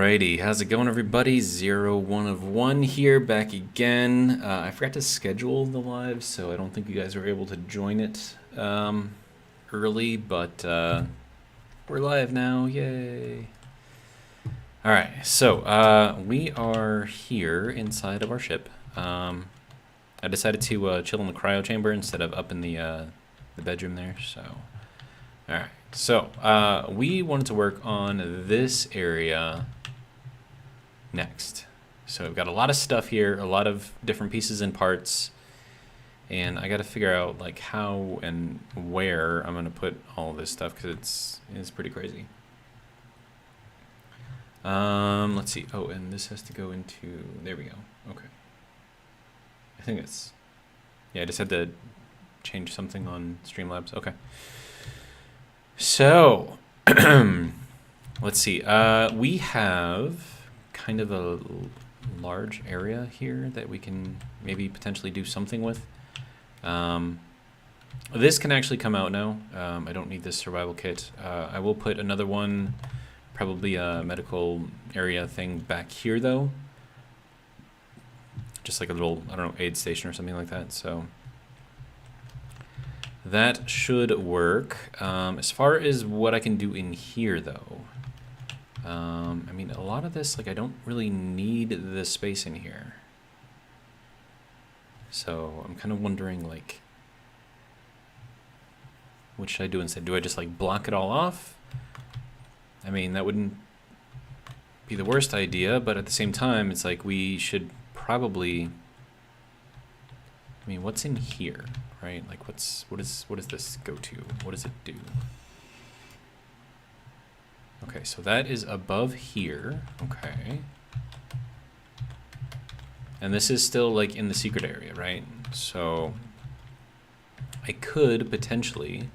Alrighty, how's it going, everybody? 01 of 1 here, back again. I forgot to schedule the live, so I don't think you guys were able to join it early, but we're live now, yay! Alright, so we are here inside of our ship. I decided to chill in the cryo chamber instead of up in the bedroom there, so... Alright, so we wanted to work on this area next. So we've got a lot of stuff here, a lot of different pieces and parts, and I got to figure out like how and where I'm going to put all this stuff because it's pretty crazy. Let's see. Oh, and this has to go into, there we go. Okay. I think it's, yeah, I just had to change something on Streamlabs. Okay. So, let's see. We have kind of a large area here that we can maybe potentially do something with. This can actually come out now. I don't need this survival kit. I will put another one, probably a medical area thing back here though. Just like a little, I don't know, aid station or something like that. So that should work. As far as what I can do in here though, I mean, a lot of this, like, I don't really need the space in here. So I'm kind of wondering, like, what should I do instead? Do I just, like, block it all off? I mean, that wouldn't be the worst idea, but at the same time, it's like we should probably... I mean, what's in here, right? Like, what does this go to? What does it do? Okay, so that is above here. Okay. And this is still like in the secret area, right? So I could potentially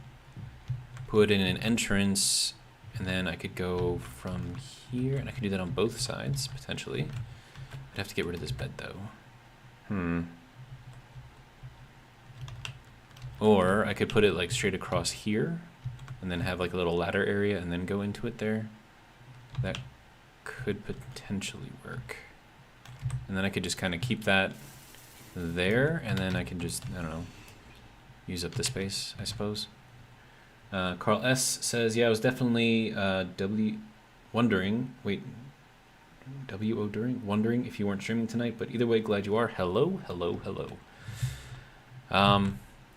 put in an entrance and then I could go from here and I could do that on both sides potentially. I'd have to get rid of this bed though. Or I could put it like straight across here and then have like a little ladder area and then go into it there. That could potentially work. And then I could just kind of keep that there and then I can just, I don't know, use up the space, I suppose. Carl S says, yeah, I was definitely wondering if you weren't streaming tonight, but either way, glad you are. Hello.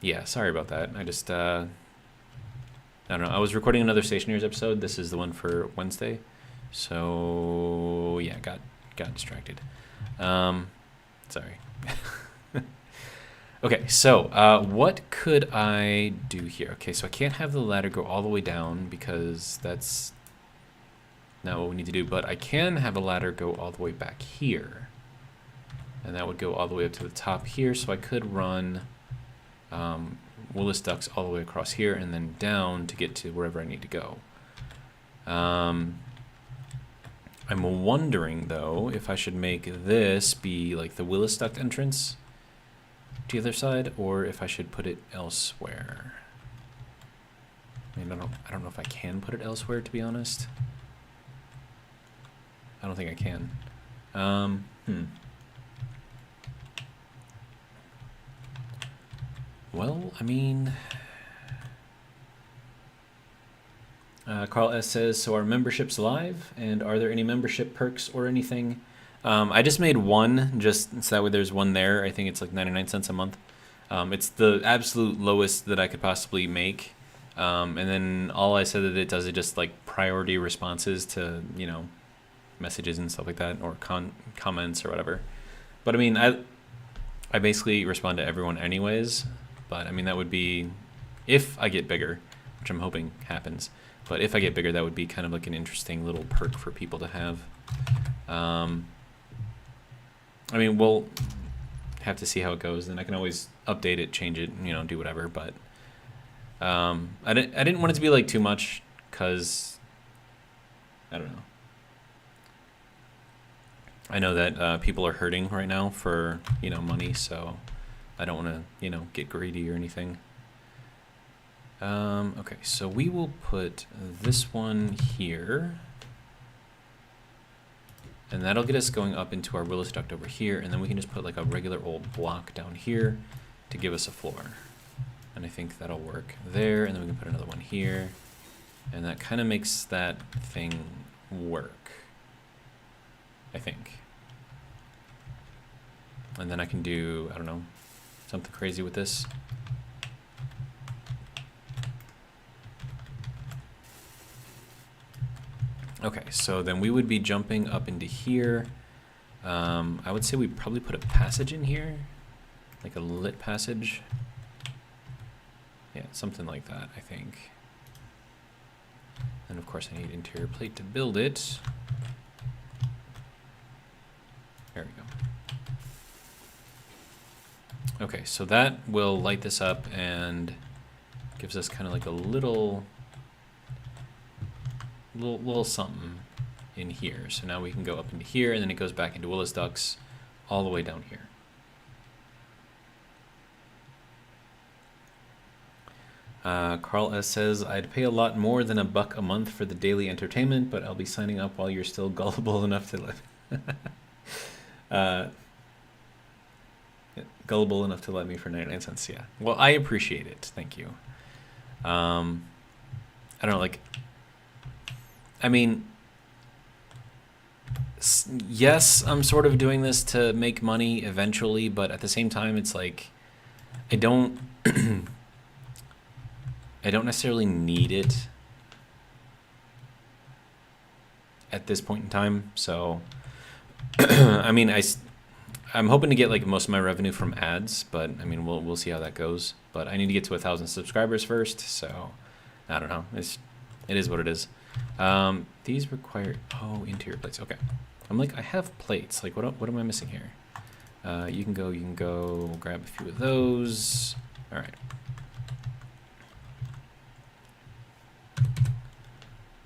Yeah, sorry about that. I just, I don't know. I was recording another Stationeers episode. This is the one for Wednesday. So, yeah, got distracted. Sorry. Okay, so what could I do here? Okay, so I can't have the ladder go all the way down because that's not what we need to do. But I can have a ladder go all the way back here. And that would go all the way up to the top here. So I could run... Willis ducts all the way across here and then down to get to wherever I need to go. I'm wondering though if I should make this be like the Willis duct entrance to the other side or if I should put it elsewhere. I mean, I don't know if I can put it elsewhere, to be honest. I don't think I can. Well, I mean, Carl S says, so are memberships live? And are there any membership perks or anything? I just made one, just so that way there's one there. I think it's like 99 cents a month. It's the absolute lowest that I could possibly make. And then all I said that it does, it just like priority responses to, you know, messages and stuff like that, or comments or whatever. But I mean, I basically respond to everyone anyways. But I mean, that would be, if I get bigger, which I'm hoping happens, but if I get bigger, that would be kind of like an interesting little perk for people to have. I mean, we'll have to see how it goes, and I can always update it, change it, you know, do whatever, but I didn't want it to be like too much, because, I don't know. I know that people are hurting right now for, you know, money, so... I don't want to, you know, get greedy or anything. Okay, so we will put this one here. And that'll get us going up into our Willis duct over here, and then we can just put like a regular old block down here to give us a floor. And I think that'll work there, and then we can put another one here. And that kind of makes that thing work, I think. And then I can do, I don't know, something crazy with this. Okay, so then we would be jumping up into here. I would say we probably put a passage in here, like a lit passage. Yeah, something like that, I think. And of course I need interior plate to build it. There we go. Okay, so that will light this up and gives us kind of like a little something in here. So now we can go up into here, and then it goes back into Willis ducts all the way down here. Carl S. says, I'd pay a lot more than $1 a month for the daily entertainment, but I'll be signing up while you're still gullible enough to let gullible enough to let me for 99 cents. Yeah. Well, I appreciate it. Thank you. I don't know, like, I mean, yes, I'm sort of doing this to make money eventually, but at the same time, it's like, I don't necessarily need it at this point in time. So, I mean, I'm hoping to get like most of my revenue from ads, but I mean, we'll see how that goes. But I need to get to 1,000 subscribers first, so I don't know. It is what it is. These require interior plates. Okay, I'm like, I have plates. Like, what am I missing here? You can go grab a few of those. All right.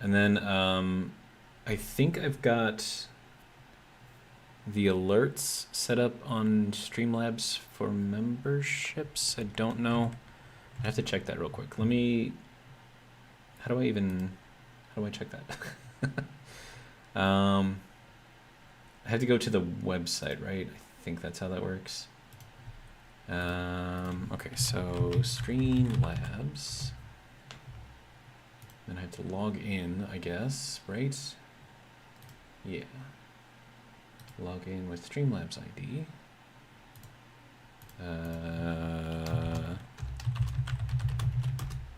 And then I think I've got the alerts set up on Streamlabs for memberships. I don't know. I have to check that real quick. How do I check that? I have to go to the website, right? I think that's how that works. Okay, so Streamlabs. Then I have to log in, I guess, right? Yeah. Log in with Streamlabs ID.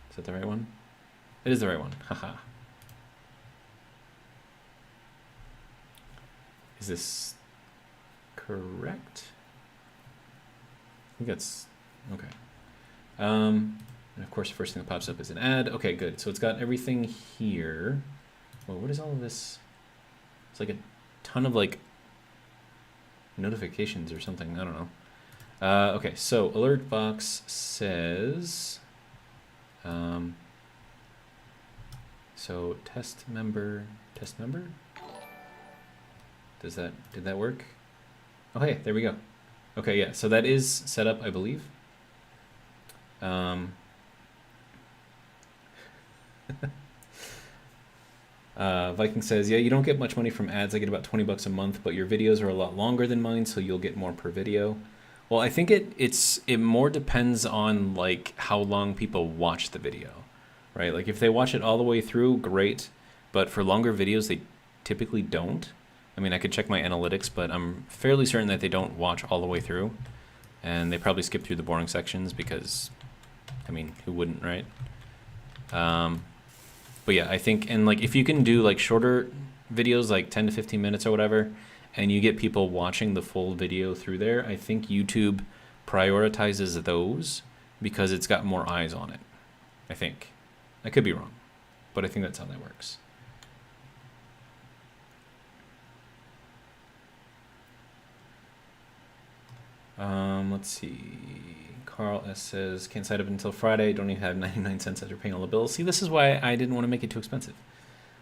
Is that the right one? It is the right one. Haha. Is this correct? I think that's okay. And of course, the first thing that pops up is an ad. Okay, good. So it's got everything here. Well, what is all of this? It's like a ton of like notifications or something. I don't know. Okay, so alert box says. So test member. Did that work? Oh, hey, there we go. Okay, yeah. So that is set up, I believe. Viking says, yeah, you don't get much money from ads. I get about $20 a month, but your videos are a lot longer than mine, so you'll get more per video. Well, I think it more depends on like how long people watch the video, right? Like if they watch it all the way through, great. But for longer videos, they typically don't. I mean, I could check my analytics, but I'm fairly certain that they don't watch all the way through. And they probably skip through the boring sections because, I mean, who wouldn't, right? But yeah, I think, and like if you can do like shorter videos, like 10 to 15 minutes or whatever, and you get people watching the full video through there, I think YouTube prioritizes those because it's got more eyes on it. I think. I could be wrong, but I think that's how that works. Let's see. Carl S says, can't sign up until Friday. Don't even have 99 cents after paying all the bills. See, this is why I didn't want to make it too expensive.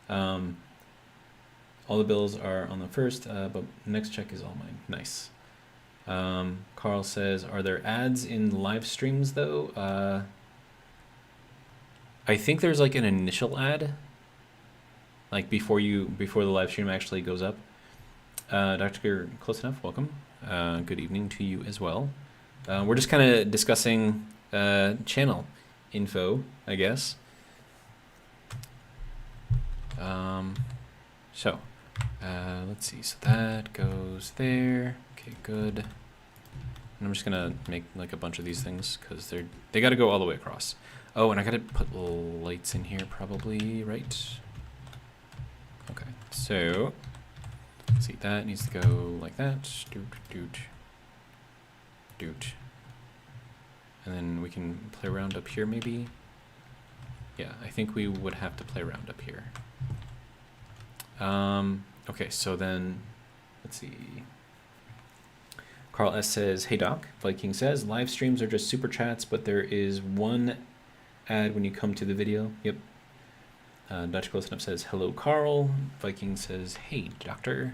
All the bills are on the first, but next check is all mine. Nice. Carl says, are there ads in live streams though? I think there's like an initial ad, like before the live stream actually goes up. Dr. Close Enough, welcome. Good evening to you as well. We're just kind of discussing channel info, I guess. So, let's see. So that goes there. Okay, good. And I'm just gonna make like a bunch of these things because they got to go all the way across. Oh, and I gotta put lights in here probably, right? Okay, so let's see. That needs to go like that. Doot, doot, doot. And then we can play around up here maybe. Yeah, I think we would have to play around up here. Okay, so then let's see. Carl S says, "Hey Doc." Viking says, "Live streams are just super chats, but there is one ad when you come to the video." Yep. Dutch Close Enough says, "Hello, Carl." Viking says, "Hey, Doctor."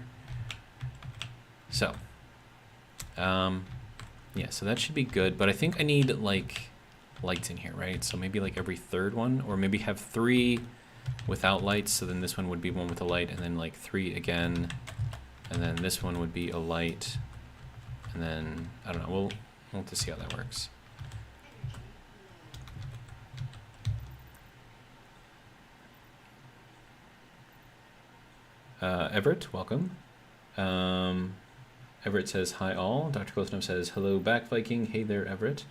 So, yeah, so that should be good, but I think I need like lights in here, right? So maybe like every third one, or maybe have 3 without lights, so then this one would be one with a light, and then like 3 again, and then this one would be a light, and then I don't know, we'll have to see how that works. Everett, welcome. Everett says, "Hi all." Dr. Close Enough says, "Hello back, Viking." Hey there, Everett.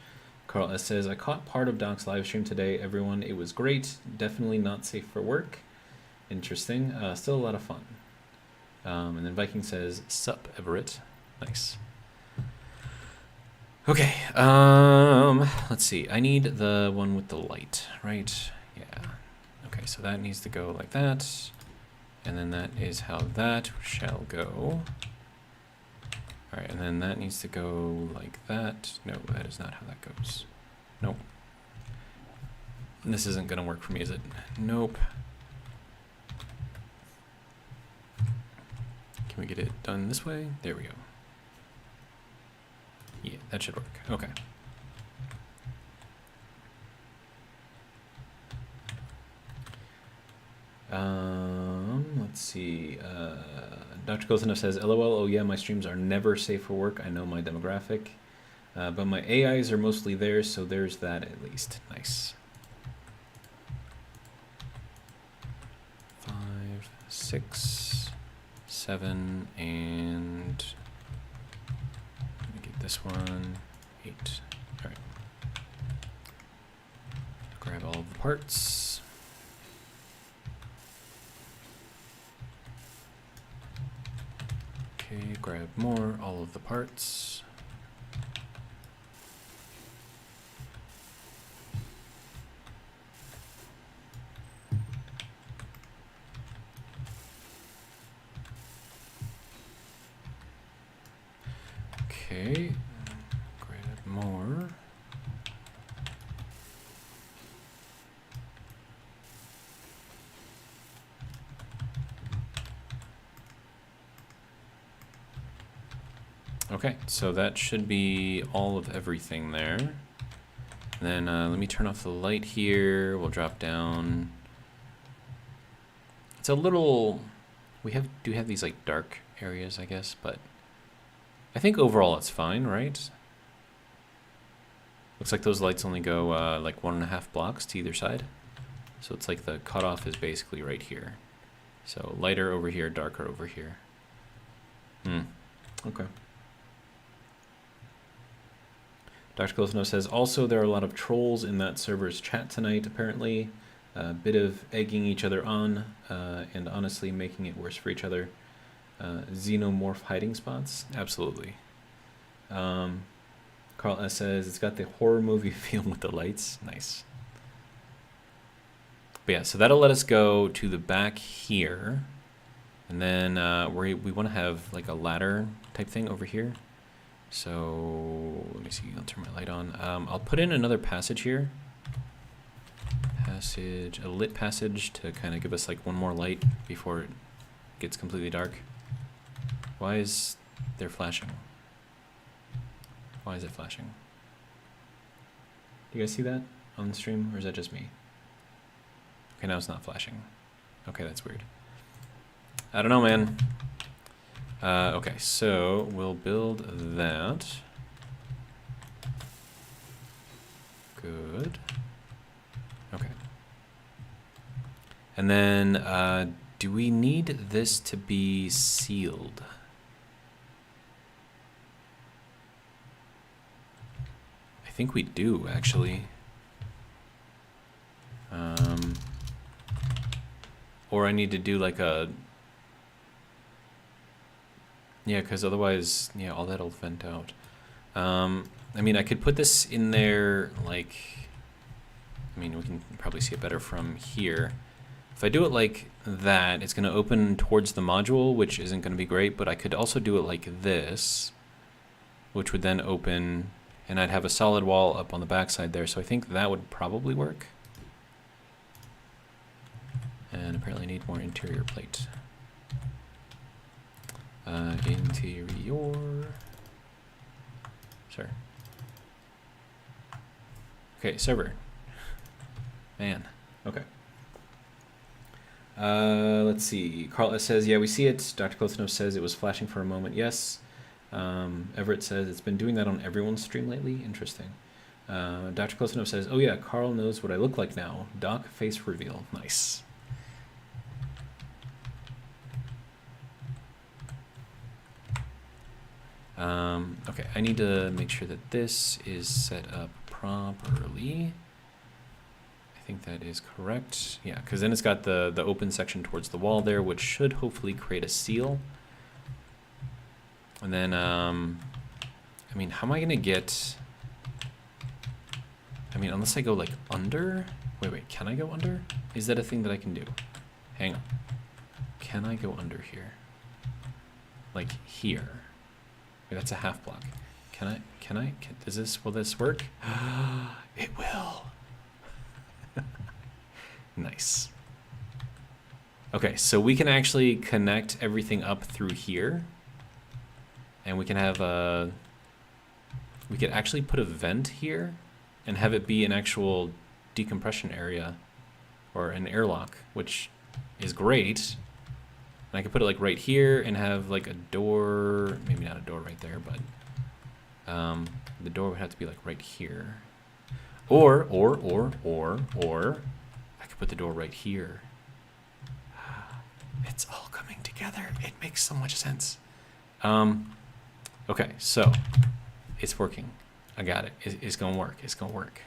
Carl S says, "I caught part of Doc's live stream today, everyone. It was great. Definitely not safe for work." Interesting. Still a lot of fun. And then Viking says, "Sup, Everett." Nice. Okay. Let's see. I need the one with the light, right? Yeah. Okay, so that needs to go like that. And then that is how that shall go. All right, and then that needs to go like that. No, that is not how that goes. Nope. This isn't gonna work for me, is it? Nope. Can we get it done this way? There we go. Yeah, that should work. Okay. Let's see. Dr. Close Enough says, "LOL, oh yeah, my streams are never safe for work. I know my demographic. But my AIs are mostly there, so there's that at least." Nice. 5, 6, 7, and let me get this one, 8. All right. Grab all of the parts. Okay, grab more, all of the parts. Okay, grab more. Okay, so that should be all of everything there. And then let me turn off the light here. We'll drop down. It's a little, we do have these like dark areas, I guess, but I think overall it's fine, right? Looks like those lights only go like 1.5 blocks to either side. So it's like the cutoff is basically right here. So lighter over here, darker over here. Okay. Dr. Closeno says, "Also, there are a lot of trolls in that server's chat tonight, apparently. A bit of egging each other on, and honestly making it worse for each other. Xenomorph hiding spots?" Absolutely. Carl S says, "It's got the horror movie feel with the lights." Nice. But yeah, so that'll let us go to the back here. And then we want to have like a ladder type thing over here. So let me see, I'll turn my light on. I'll put in another passage here. A lit passage to kind of give us like one more light before it gets completely dark. Why is there flashing? Why is it flashing? Do you guys see that on the stream, or is that just me? Okay, now it's not flashing. Okay, that's weird. I don't know, man. Okay, so we'll build that. Good. Okay. And then, do we need this to be sealed? I think we do, actually. Or I need to do like a... Yeah, because otherwise, yeah, all that'll vent out. I mean, I could put this in there, like... I mean, we can probably see it better from here. If I do it like that, it's going to open towards the module, which isn't going to be great, but I could also do it like this, which would then open, and I'd have a solid wall up on the backside there, so I think that would probably work. And apparently need more interior plate. Interior. Sir. Okay, server. Man. Okay. Let's see. Carl S says, yeah, we see it. Dr. Klothnov says it was flashing for a moment. Yes. Everett says it's been doing that on everyone's stream lately. Interesting. Dr. Klothnov says, oh yeah, Carl knows what I look like now. Doc face reveal. Nice. Okay, I need to make sure that this is set up properly. I think that is correct. Yeah, because then it's got the open section towards the wall there, which should hopefully create a seal. And then, I mean, how am I going to get... I mean, unless I go, like, under? Wait, can I go under? Is that a thing that I can do? Hang on. Can I go under here? Like, here. Wait, that's a half block. Will this work? It will. Nice. Okay, so we can actually connect everything up through here. And we can have a... We could actually put a vent here and have it be an actual decompression area or an airlock, which is great. And I could put it like right here and have like a door, maybe not a door right there, but the door would have to be like right here. Or I could put the door right here. It's all coming together. It makes so much sense. Okay, so it's working. I got it. It's gonna work. It's gonna work.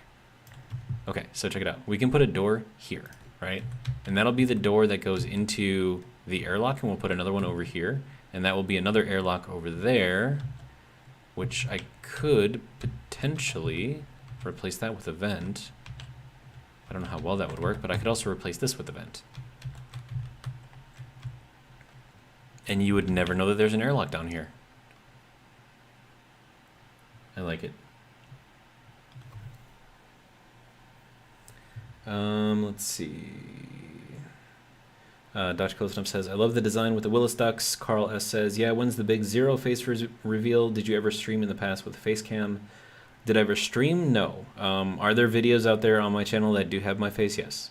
Okay, so check it out. We can put a door here, right? And that'll be the door that goes into the airlock, and we'll put another one over here, and that will be another airlock over there, which I could potentially replace that with a vent. I don't know how well that would work, but I could also replace this with a vent. And you would never know that there's an airlock down here. I like it. Let's see. Dr. Klothnov says, I love the design with the Willis ducks. Carl S says, yeah, when's the big zero face reveal? Did you ever stream in the past with a face cam? Did I ever stream? No. Are there videos out there on my channel that do have my face? Yes.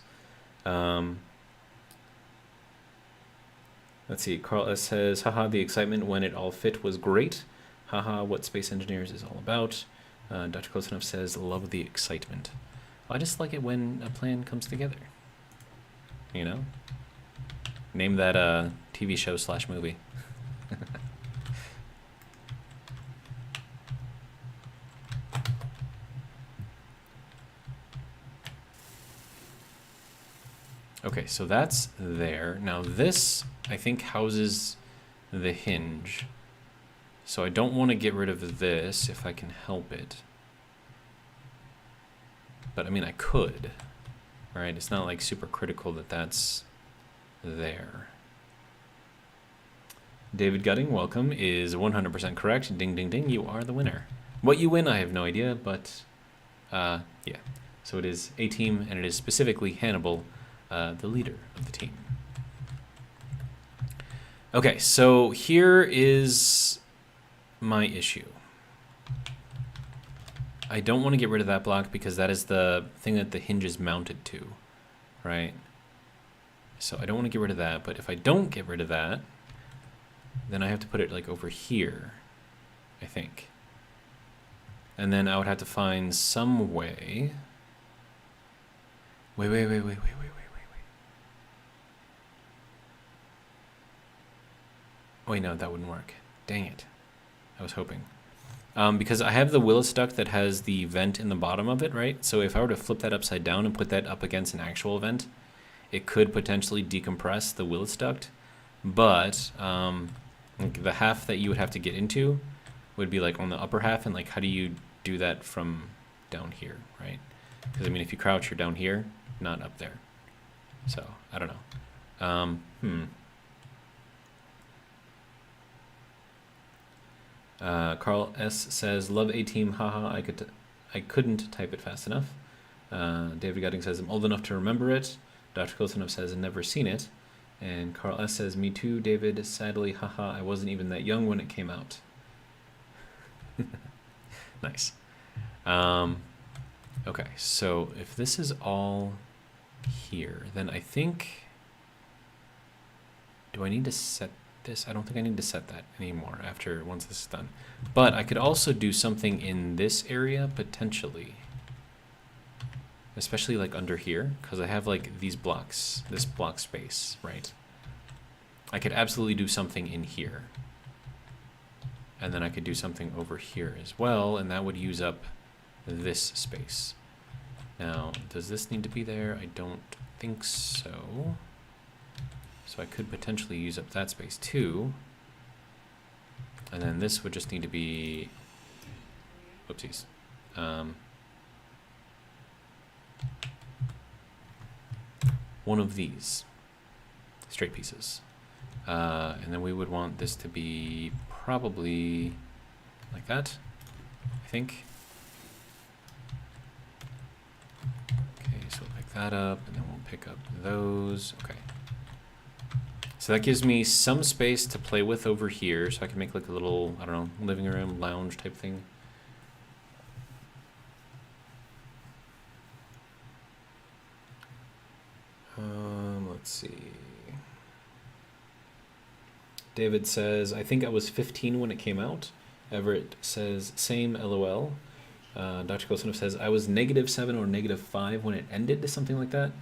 Let's see. Carl S says, haha, the excitement when it all fit was great. Haha, what Space Engineers is all about. Dr. Klothnov says, love the excitement. I just like it when a plan comes together. You know? Name that TV show / movie. Okay, so that's there. Now this, I think, houses the hinge. So I don't want to get rid of this if I can help it. But I mean, I could, right? It's not like super critical that that's there. David Gutting, welcome, is 100% correct. Ding, ding, ding, you are the winner. What you win, I have no idea, but yeah. So it is a team, and it is specifically Hannibal, the leader of the team. Okay, so here is my issue. I don't want to get rid of that block because that is the thing that the hinge is mounted to, right? So I don't want to get rid of that, but if I don't get rid of that, then I have to put it like over here, I think. And then I would have to find some way. Wait. Wait, no, that wouldn't work. Dang it. I was hoping. Because I have the Willis duct that has the vent in the bottom of it, right? So if I were to flip that upside down and put that up against an actual vent, it could potentially decompress the Willis duct. But like the half that you would have to get into would be like on the upper half, and like how do you do that from down here, right? Because I mean, if you crouch, you're down here, not up there. So I don't know. Carl S says, "Love A-Team, haha. I couldn't type it fast enough." David Godding says, "I'm old enough to remember it." Dr. Kolsonov says, "I've never seen it." And Carl S says, "Me too, David. Sadly, haha. I wasn't even that young when it came out." Nice. Okay, so if this is all here, then I think, do I need to set this? I don't think I need to set that anymore once this is done. But I could also do something in this area potentially, especially like under here, because I have like these blocks, this block space, right? I could absolutely do something in here. And then I could do something over here as well, and that would use up this space. Now, does this need to be there? I don't think so. So I could potentially use up that space too. And then this would just need to be, whoopsies. One of these straight pieces. And then we would want this to be probably like that, I think. Okay, so we'll pick that up, and then we'll pick up those. Okay. So that gives me some space to play with over here, so I can make like a little, I don't know, living room, lounge type thing. Let's see. David says, "I think I was 15 when it came out." Everett says, "Same, LOL." Dr. Kolsonov says, "I was -7 or -5 when it ended," something like that.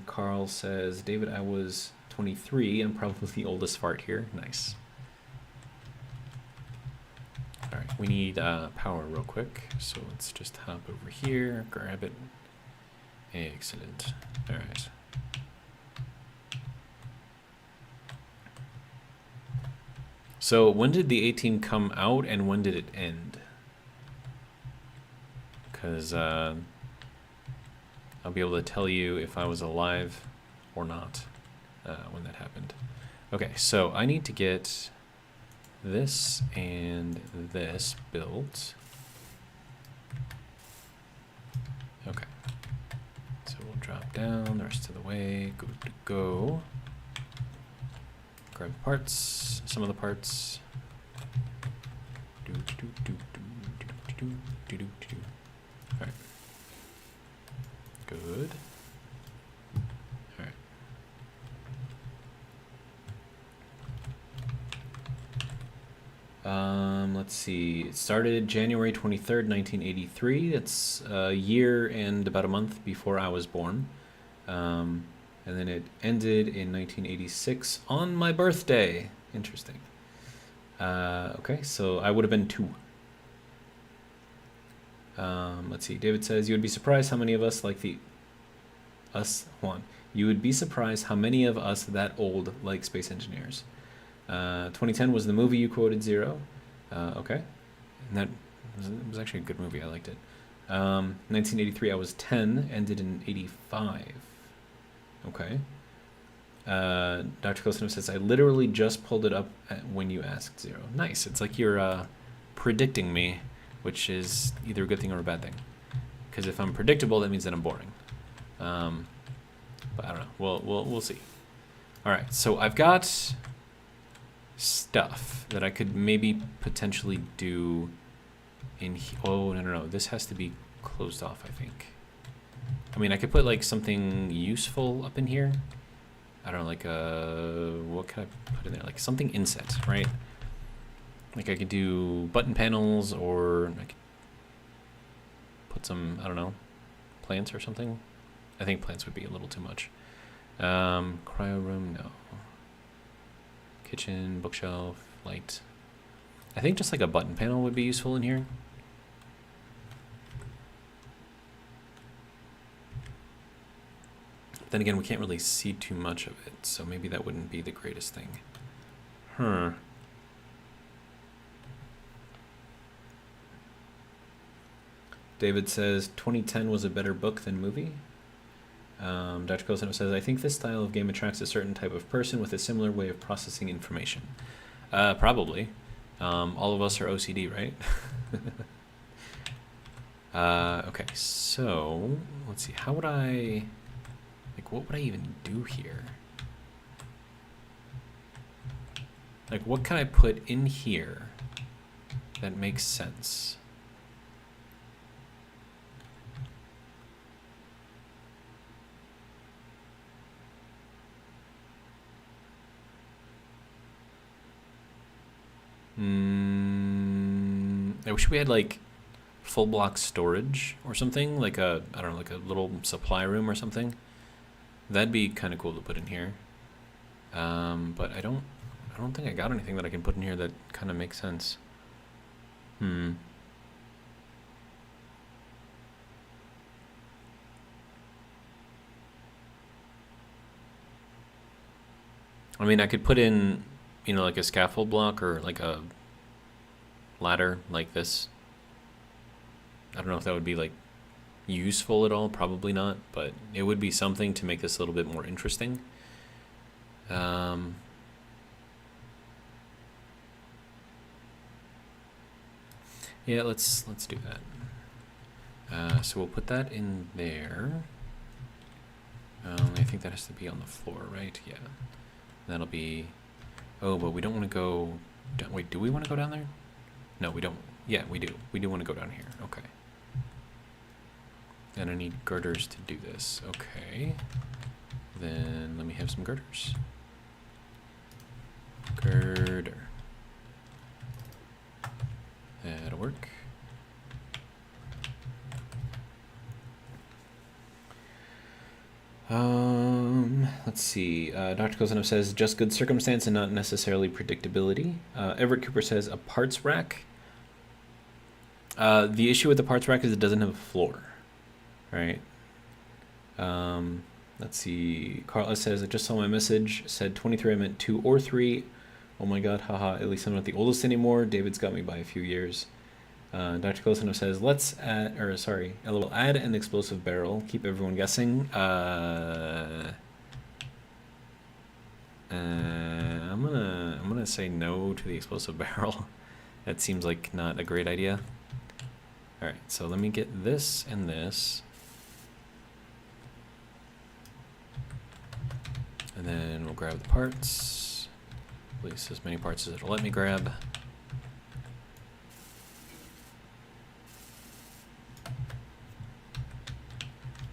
Carl says, "David, I was 23 and probably the oldest fart here." Nice. All right, we need power real quick. So let's just hop over here, grab it. Excellent. All right. So when did the A-Team come out and when did it end? Because I'll be able to tell you if I was alive or not when that happened. Okay, so I need to get this and this built. Okay. So we'll drop down the rest of the way. Good to go. Grab parts, some of the parts. All right. Good. All right. Let's see. It started January 23rd, 1983. That's a year and about a month before I was born. And then it ended in 1986 on my birthday. Interesting. Okay, so I would have been 2. Let's see. David says, "You would be surprised how many of us like You would be surprised how many of us that old like Space Engineers." 2010 was the movie you quoted, Zero. Okay. And that was actually a good movie. I liked it. 1983, I was 10, ended in 85. Okay. Dr. Kolsonov says, "I literally just pulled it up when you asked, Zero." Nice. It's like you're predicting me, which is either a good thing or a bad thing. Because if I'm predictable, that means that I'm boring. But I don't know. We'll see. All right. So I've got stuff that I could maybe potentially do in here. Oh, no. This has to be closed off, I think. I mean, I could put like something useful up in here. I don't know, like what can I put in there? Like something inset, right? Like I could do button panels, or I could put some, I don't know, plants or something. I think plants would be a little too much. Cryo room, no. Kitchen, bookshelf, light. I think just like a button panel would be useful in here. Then again, we can't really see too much of it, so maybe that wouldn't be the greatest thing. Huh. David says 2010 was a better book than movie. Dr. Kosano says, I think this style of game attracts a certain type of person with a similar way of processing information. Probably. All of us are OCD, right? Okay, so let's see. How would I... Like, what would I even do here? Like, what can I put in here that makes sense? I wish we had like full block storage or something, like a, I don't know, like a little supply room or something. That'd be kind of cool to put in here. But I don't think I got anything that I can put in here that kind of makes sense. I mean, I could put in, you know, like a scaffold block or like a ladder like this. I don't know if that would be like useful at all. Probably not, but it would be something to make this a little bit more interesting. Yeah, let's do that. So we'll put that in there. I think that has to be on the floor, right? Yeah. That'll be... Oh, but we don't want to go... Wait, do we want to go down there? No, we don't. Yeah, we do. We do want to go down here. Okay. And I need girders to do this. Okay. Then let me have some girders. Girder. That'll work. Let's see. Dr. Kozanov says, just good circumstance and not necessarily predictability. Everett Cooper says, a parts rack. The issue with the parts rack is it doesn't have a floor, right? Let's see. Carla says, I just saw my message. Said 23, I meant 2 or 3. Oh my god, haha, at least I'm not the oldest anymore. David's got me by a few years. Dr. Kosanov says, let's add, or sorry, LOL, add an explosive barrel. Keep everyone guessing. I'm gonna say no to the explosive barrel. That seems like not a great idea. All right, so let me get this and this, and then we'll grab the parts. At least as many parts as it'll let me grab.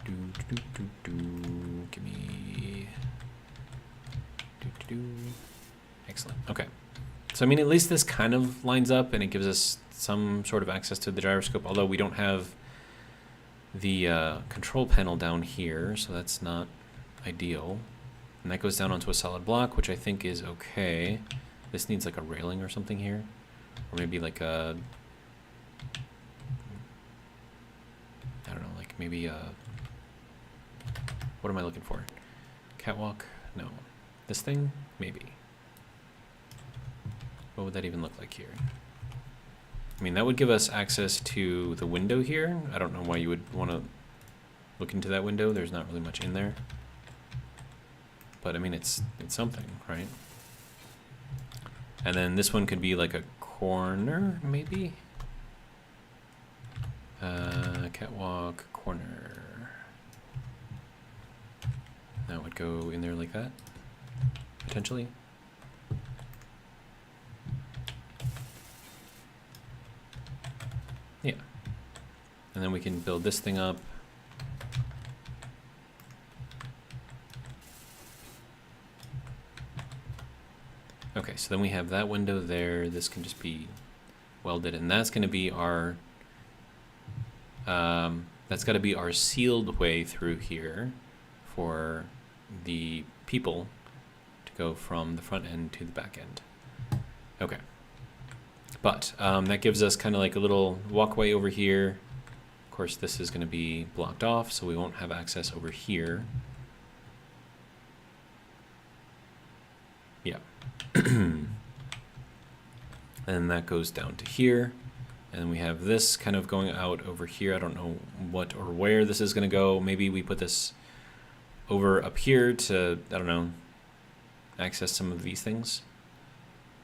Give me. Excellent. Okay. So I mean, at least this kind of lines up, and it gives us some sort of access to the gyroscope. Although we don't have the control panel down here, so that's not ideal. And that goes down onto a solid block, which I think is okay. This needs like a railing or something here, or maybe like a. I don't know, like maybe a. What am I looking for? Catwalk? No. This thing? Maybe. What would that even look like here? I mean, that would give us access to the window here. I don't know why you would want to look into that window. There's not really much in there. But I mean, it's something, right? And then this one could be like a corner, maybe? Catwalk, corner. That would go in there like that, potentially. Yeah. And then we can build this thing up. Okay, so then we have that window there. This can just be welded, and that's going to be our that's got to be our sealed way through here for the people to go from the front end to the back end. Okay, but that gives us kind of like a little walkway over here. Of course, this is going to be blocked off, so we won't have access over here. Yeah. And that goes down to here. And we have this kind of going out over here. I don't know what or where this is going to go. Maybe we put this over up here to, I don't know, access some of these things.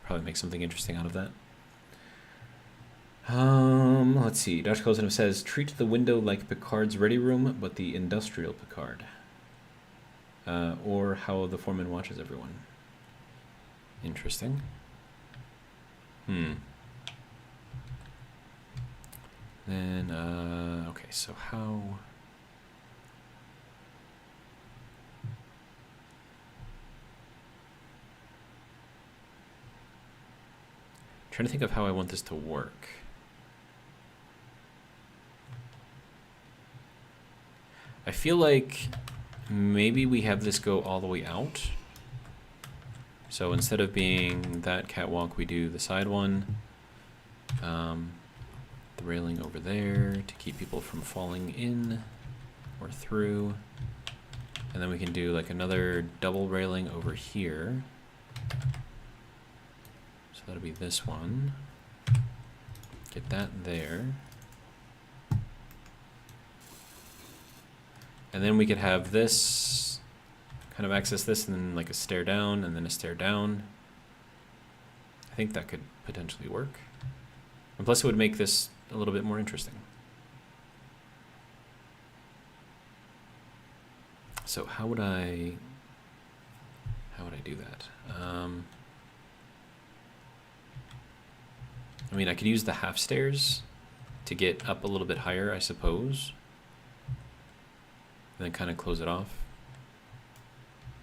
Probably make something interesting out of that. Let's see. Dr. Closenham says, treat the window like Picard's ready room, but the industrial Picard. Or how the foreman watches everyone. Interesting. Then, okay, so how... trying to think of how I want this to work. I feel like maybe we have this go all the way out. So instead of being that catwalk, we do the side one. The railing over there to keep people from falling in or through. And then we can do like another double railing over here. So that'll be this one. Get that there. And then we could have this kind of access this and then like a stair down and then a stair down. I think that could potentially work. And plus it would make this a little bit more interesting. So how would I do that? I mean, I could use the half stairs to get up a little bit higher, I suppose. And then kind of close it off.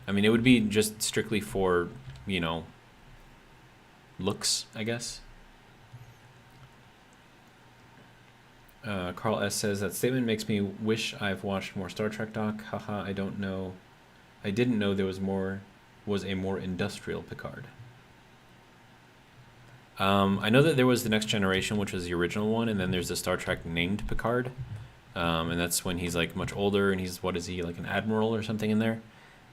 I mean, it would be just strictly for, you know, looks, I guess. Carl S. says, that statement makes me wish I've watched more Star Trek, Doc. Haha, I didn't know there was a more industrial Picard. I know that there was the Next Generation, which was the original one, and then there's the Star Trek named Picard. And that's when he's like much older and he's, what is he, like an admiral or something in there?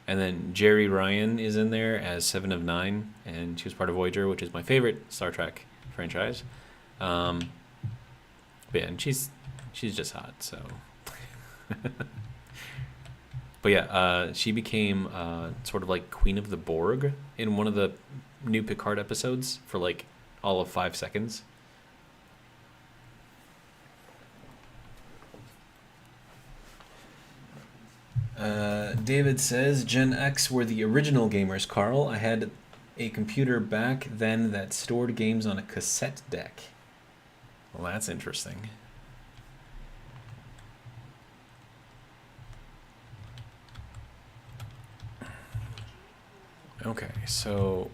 And then Jerry Ryan is in there as 7 of 9, and she was part of Voyager, which is my favorite Star Trek franchise. But yeah, and she's just hot, so. But yeah, she became sort of like Queen of the Borg in one of the new Picard episodes for like all of 5 seconds. David says, Gen X were the original gamers, Carl. I had a computer back then that stored games on a cassette deck. Well, that's interesting. Okay, so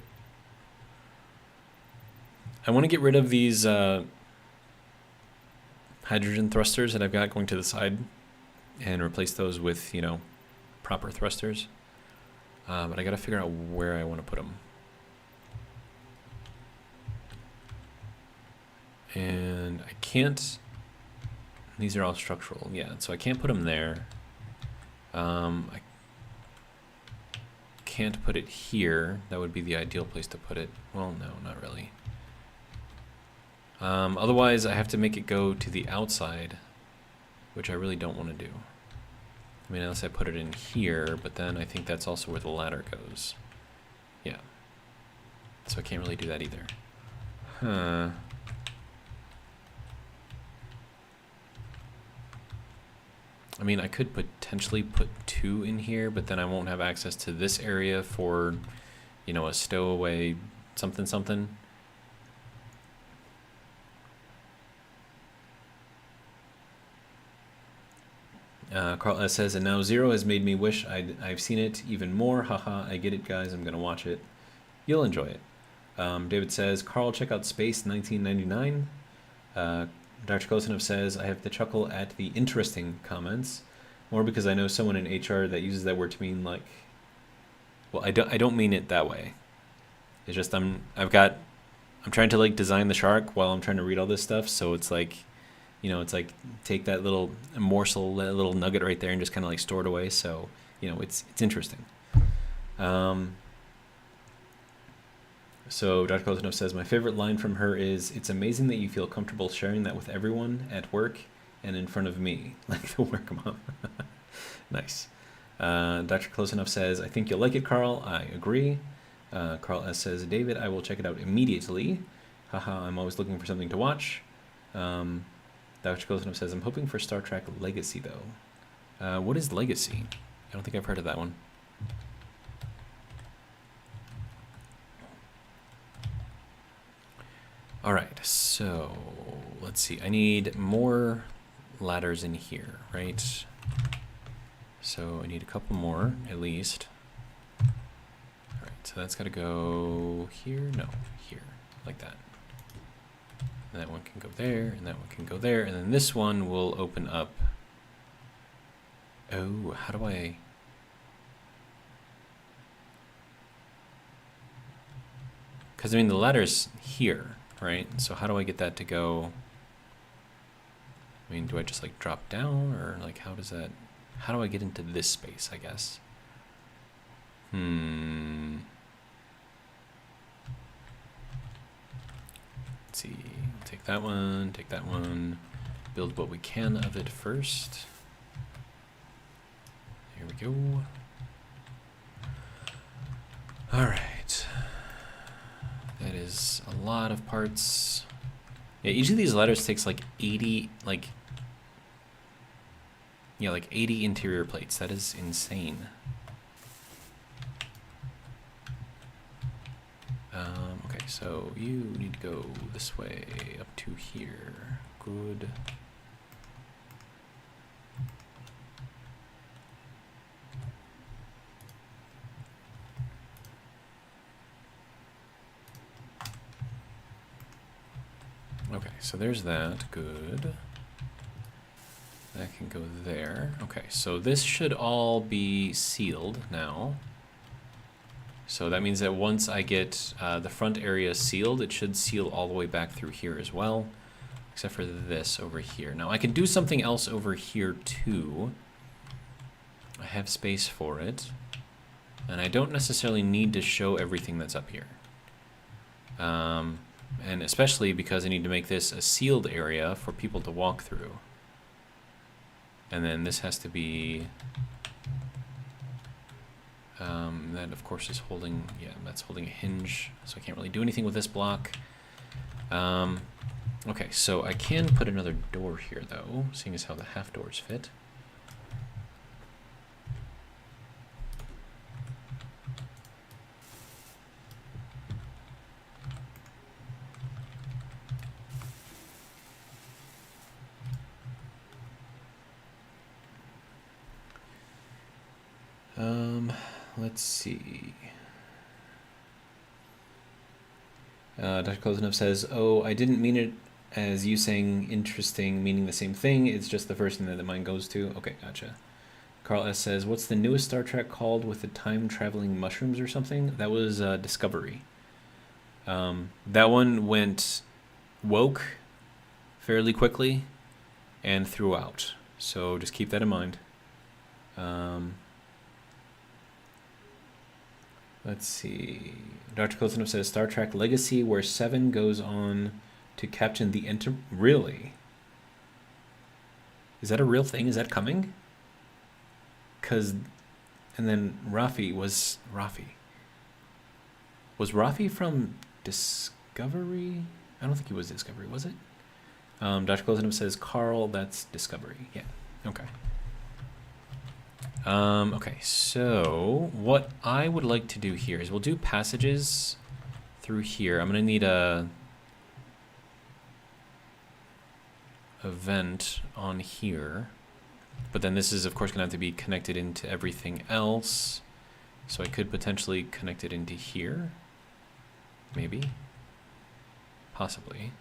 I want to get rid of these hydrogen thrusters that I've got going to the side and replace those with, you know, proper thrusters. But I got to figure out where I want to put them. And I can't, these are all structural, yeah, so I can't put them there. I can't put it here. That would be the ideal place to put it. Well, no, not really. Otherwise, I have to make it go to the outside, which I really don't want to do. I mean, unless I put it in here, but then I think that's also where the ladder goes. Yeah. So I can't really do that either. Huh. I mean, I could potentially put 2 in here, but then I won't have access to this area for, you know, a stowaway something something. Carl S. says, and now Zero has made me wish I've seen it even more. Haha, I get it, guys. I'm going to watch it. You'll enjoy it. David says, Carl, check out Space 1999. Dr. Kosinov says, I have to chuckle at the interesting comments, more because I know someone in HR that uses that word to mean like, well, I don't mean it that way. It's just I'm trying to like design the shark while I'm trying to read all this stuff, so it's like, you know, it's like take that little morsel, that little nugget right there, and just kind of like store it away. So, you know, it's interesting. So Dr. Kosinov says, my favorite line from her is, it's amazing that you feel comfortable sharing that with everyone at work and in front of me, like the work mom. Nice. Dr. Kosinov says, I think you'll like it, Carl. I agree. Carl S. says, David, I will check it out immediately. Haha, I'm always looking for something to watch. Dr. Kosinov says, I'm hoping for Star Trek Legacy, though. What is Legacy? I don't think I've heard of that one. All right, so let's see. I need more ladders in here, right? So I need a couple more, at least. All right, so that's got to go here. No, here, like that. And that one can go there, and that one can go there, and then this one will open up. Oh, how do I... Because, I mean, the ladder's here, right? So how do I get that to go? I mean, do I just, like, drop down, or, like, how does that... How do I get into this space, I guess? Let's see. Take that one, build what we can of it first. Here we go. All right. That is a lot of parts. Yeah, each of these ladders takes like 80, like 80 interior plates. That is insane. Okay, so you need to go this way up to here. Good. Okay, so there's that. Good. That can go there. Okay, so this should all be sealed now. So that means that once I get the front area sealed, it should seal all the way back through here as well, except for this over here. Now I can do something else over here too. I have space for it, and I don't necessarily need to show everything that's up here. And especially because I need to make this a sealed area for people to walk through. And then this has to be... that, of course, is holding... Yeah, that's holding a hinge, so I can't really do anything with this block. Okay, so I can put another door here, though, seeing as how the half doors fit. Let's see. Dr. Kozinov says, oh, I didn't mean it as you saying interesting, meaning the same thing. It's just the first thing that the mind goes to. Okay, gotcha. Carl S. says, what's the newest Star Trek called with the time-traveling mushrooms or something? That was Discovery. That one went woke fairly quickly and throughout. So just keep that in mind. Let's see. Dr. Kozinov says Star Trek Legacy, where Seven goes on to captain the Really? Is that a real thing? Is that coming? And then Rafi was Rafi from Discovery? I don't think he was Discovery, was it? Dr. Kozinov says Carl, that's Discovery. Yeah. Okay. Okay, so what I would like to do here is we'll do passages through here. I'm going to need a vent on here, but then this is of course going to have to be connected into everything else, so I could potentially connect it into here. maybe, possibly.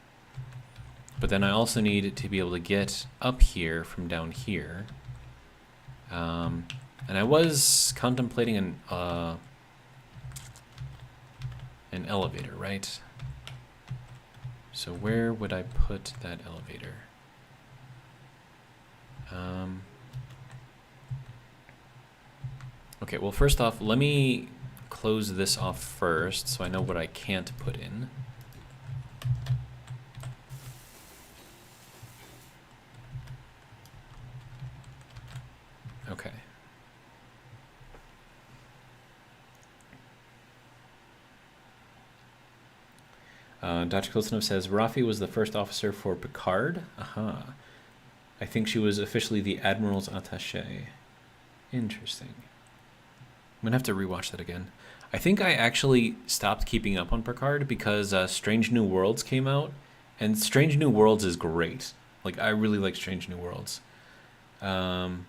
But then I also need to be able to get up here from down here. And I was contemplating an elevator, right? So where would I put that elevator? Okay, well, first off, let me close this off first so I know what I can't put in. Okay. Dr. Kilsonov says, Rafi was the first officer for Picard. Aha. I think she was officially the Admiral's attaché. Interesting. I'm going to have to rewatch that again. I think I actually stopped keeping up on Picard because Strange New Worlds came out. And Strange New Worlds is great. Like, I really like Strange New Worlds. And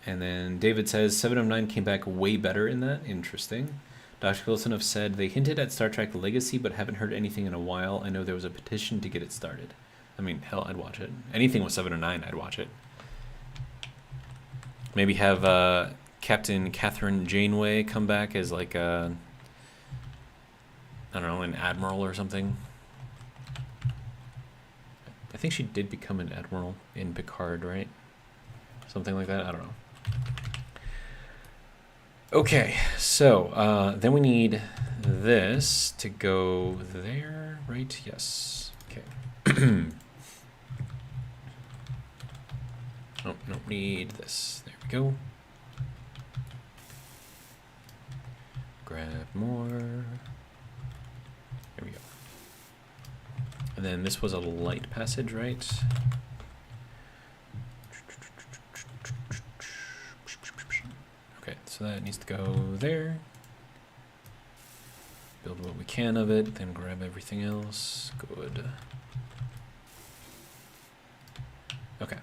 then David says, 7 of 9 came back way better in that. Interesting. Dr. Kilsonov said, they hinted at Star Trek Legacy, but haven't heard anything in a while. I know there was a petition to get it started. I mean, hell, I'd watch it. Anything with 7 or 9, I'd watch it. Maybe have Captain Catherine Janeway come back as like a, I don't know, an admiral or something. I think she did become an admiral in Picard, right? Something like that, I don't know. Okay, so then we need this to go there, right? Yes. Okay. Oh, no, need this. There we go. Grab more. There we go. And then this was a light passage, right? Okay, so that needs to go there. Build what we can of it, then grab everything else. Good. Okay.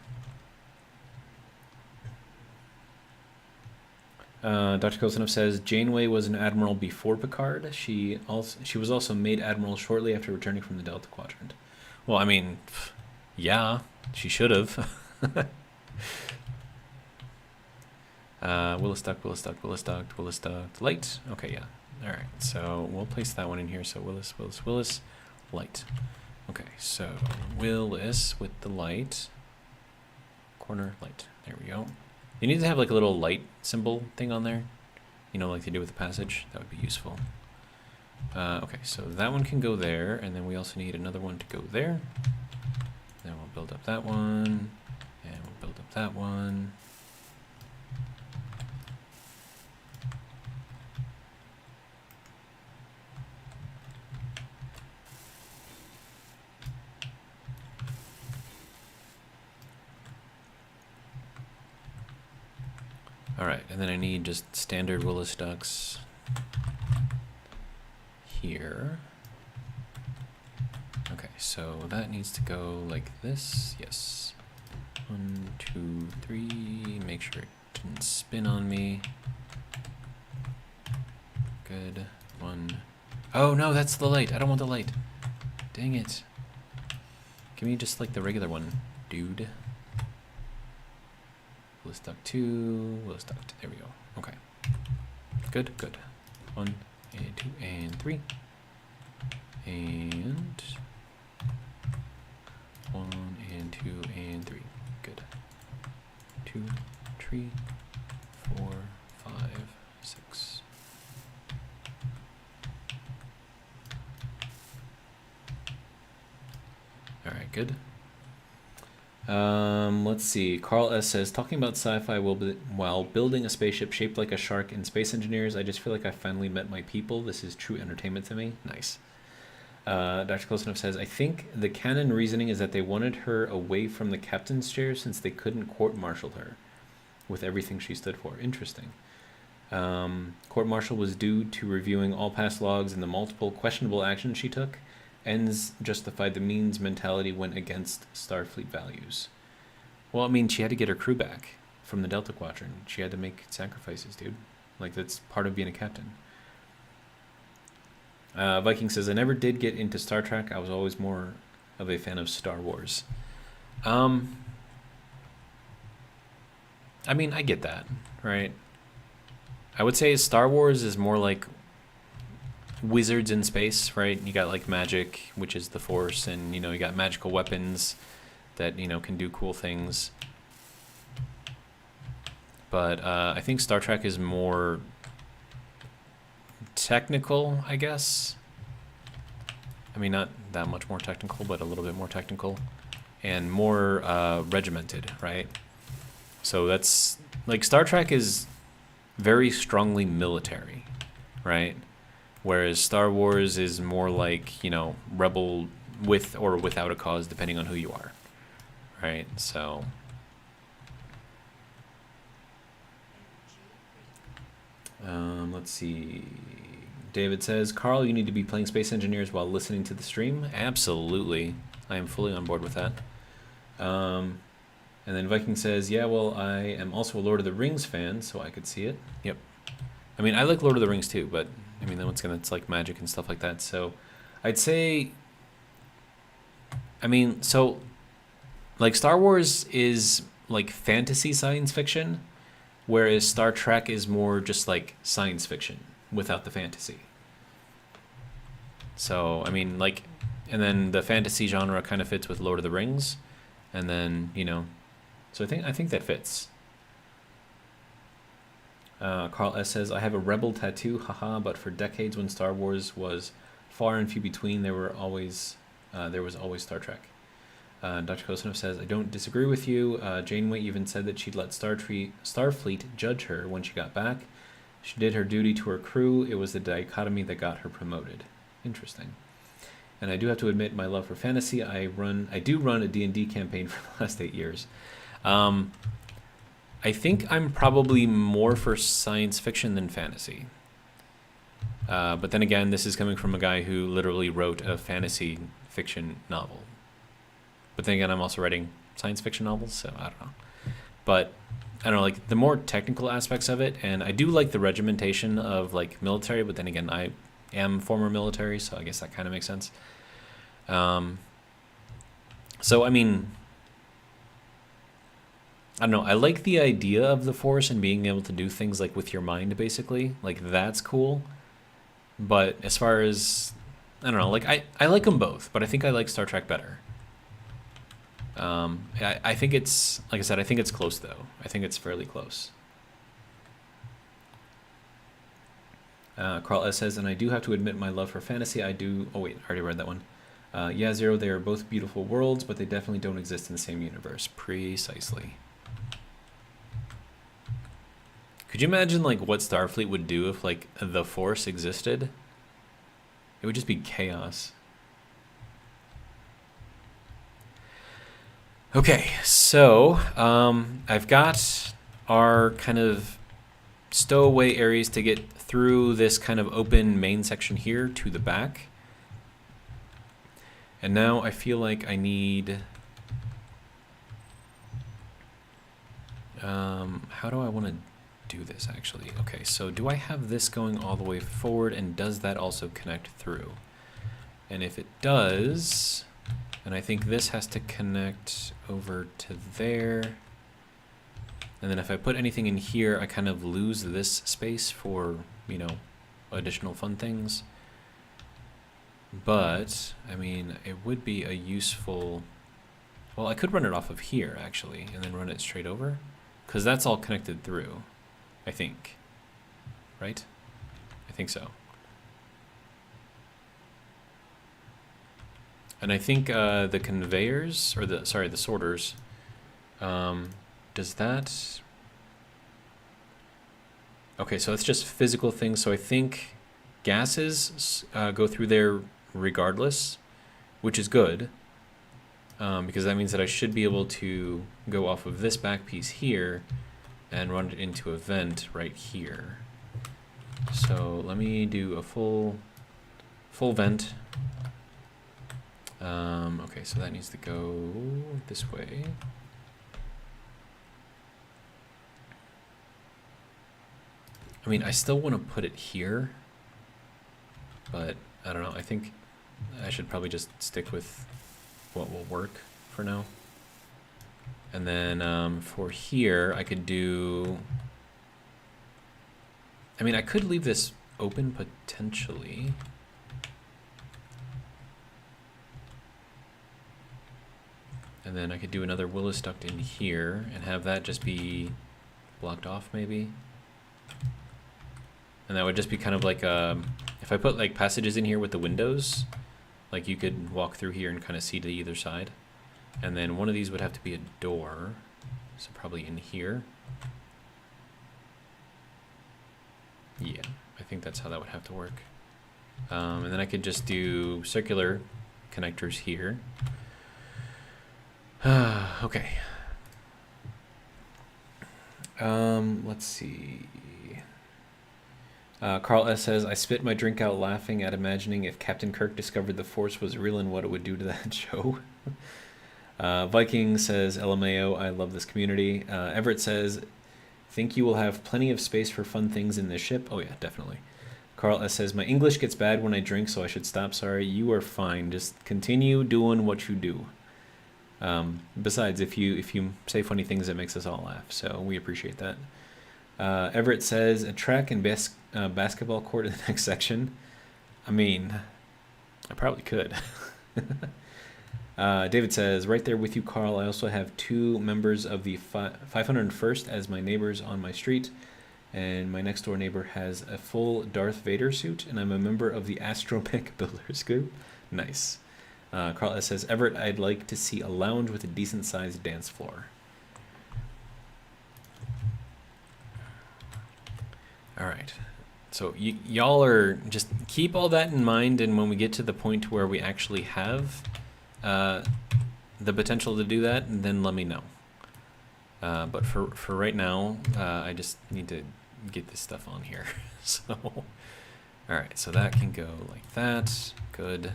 Dr. Kosanov says Janeway was an admiral before Picard. She was also made admiral shortly after returning from the Delta Quadrant. Well, I mean, yeah, she should have. Willis duct, light. Okay, yeah. All right, so we'll place that one in here. So Willis, light. Okay, so Willis with the light. Corner, light. There we go. You need to have like a little light symbol thing on there. You know, like they do with the passage. That would be useful. Okay, so that one can go there, and then we also need another one to go there. Then we'll build up that one, and we'll build up that one. Alright, and then I need just standard Willis ducts here. Okay, so that needs to go like this. Yes. 1, 2, 3. Make sure it didn't spin on me. Good. 1. Oh no, that's the light. I don't want the light. Dang it. Give me just like the regular one, dude. Willis duct 2, Willis duct, there we go. Okay. Good, good. 1, and 2, and 3. And 1, and 2, and 3. Good. 2, 3, 4, 5, 6. Alright, good. Let's see. Carl S. says, talking about sci-fi while building a spaceship shaped like a shark in Space Engineers, I just feel like I finally met my people. This is true entertainment to me. Nice. Dr. Kosanov says, I think the canon reasoning is that they wanted her away from the captain's chair since they couldn't court-martial her with everything she stood for. Interesting. Court-martial was due to reviewing all past logs and the multiple questionable actions she took. Ends justified the means mentality went against Starfleet values. Well, I mean, she had to get her crew back from the Delta Quadrant. She had to make sacrifices, dude. Like, that's part of being a captain. Viking says, I never did get into Star Trek. I was always more of a fan of Star Wars. I mean, I get that, right? I would say Star Wars is more like wizards in space, right? You got like magic, which is the Force, and you got magical weapons that can do cool things. But I think Star Trek is more technical, I guess. I mean, not that much more technical, but a little bit more technical, and more regimented, right? So that's like Star Trek is very strongly military, right? Whereas Star Wars is more like, rebel with or without a cause, depending on who you are, right? So let's see. David says, Carl, you need to be playing Space Engineers while listening to the stream. Absolutely. I am fully on board with that. And then Viking says, yeah, well, I am also a Lord of the Rings fan, so I could see it. Yep. I mean, I like Lord of the Rings too, but I mean, once again, it's like magic and stuff like that. So I'd say, I mean, so like Star Wars is like fantasy science fiction, whereas Star Trek is more just like science fiction without the fantasy. So, I mean, like, and then the fantasy genre kind of fits with Lord of the Rings, and then, so I think that fits. Carl S. says, I have a rebel tattoo, haha, but for decades when Star Wars was far and few between, there was always Star Trek. Dr. Kosinov says, I don't disagree with you. Janeway even said that she'd let Starfleet judge her when she got back. She did her duty to her crew. It was the dichotomy that got her promoted. Interesting. And I do have to admit my love for fantasy. I do run a D&D campaign for the last 8 years. I think I'm probably more for science fiction than fantasy. But then again, this is coming from a guy who literally wrote a fantasy fiction novel. But then again, I'm also writing science fiction novels, so I don't know. But I don't know, like the more technical aspects of it, and I do like the regimentation of like military, but then again, I am former military, so I guess that kind of makes sense. So I mean, I don't know, I like the idea of the Force and being able to do things like with your mind, basically. Like that's cool. But as far as, I don't know, like I like them both, but I think I like Star Trek better. I think it's, like I said, I think it's close though. I think it's fairly close. Carl S. says, and I do have to admit my love for fantasy. I do, oh wait, I already read that one. Yeah, Zero, they are both beautiful worlds, but they definitely don't exist in the same universe. Precisely. Could you imagine like what Starfleet would do if like the Force existed? It would just be chaos. Okay, so I've got our kind of stowaway areas to get through this kind of open main section here to the back. And now I feel like I need, how do I want to do this actually? Okay, so do I have this going all the way forward, and does that also connect through? And if it does, and I think this has to connect over to there. And then if I put anything in here, I kind of lose this space for, additional fun things. But, I mean, it would be a useful, well, I could run it off of here actually, and then run it straight over, because that's all connected through, I think. Right? I think so. And I think the conveyors, or the sorters, does that... Okay, so it's just physical things. So I think gases go through there regardless, which is good, because that means that I should be able to go off of this back piece here and run it into a vent right here. So let me do a full vent. Okay, so that needs to go this way. I mean, I still want to put it here, but I don't know. I think I should probably just stick with what will work for now. And then for here, I could do... I mean, I could leave this open potentially. And then I could do another Willis duct in here and have that just be blocked off maybe. And that would just be kind of like, if I put like passages in here with the windows, like you could walk through here and kind of see to either side. And then one of these would have to be a door. So probably in here. Yeah, I think that's how that would have to work. And then I could just do circular connectors here. Okay. Let's see. Carl S. says, I spit my drink out laughing at imagining if Captain Kirk discovered the Force was real and what it would do to that show. Viking says, LMAO, I love this community. Everett says, think you will have plenty of space for fun things in this ship? Oh yeah, definitely. Carl S. says, my English gets bad when I drink, so I should stop. Sorry, you are fine. Just continue doing what you do. Besides, if you say funny things, it makes us all laugh, so we appreciate that. Everett says, a track and basketball court in the next section. I mean, I probably could. David says, right there with you, Carl. I also have 2 members of the 501st as my neighbors on my street, and my next door neighbor has a full Darth Vader suit, and I'm a member of the Astromech Builders Group. Nice. Carl S. says, Everett, I'd like to see a lounge with a decent-sized dance floor. All right. So y'all are just keep all that in mind, and when we get to the point where we actually have the potential to do that, then let me know. But for right now, I just need to get this stuff on here. So, all right. So that can go like that. Good.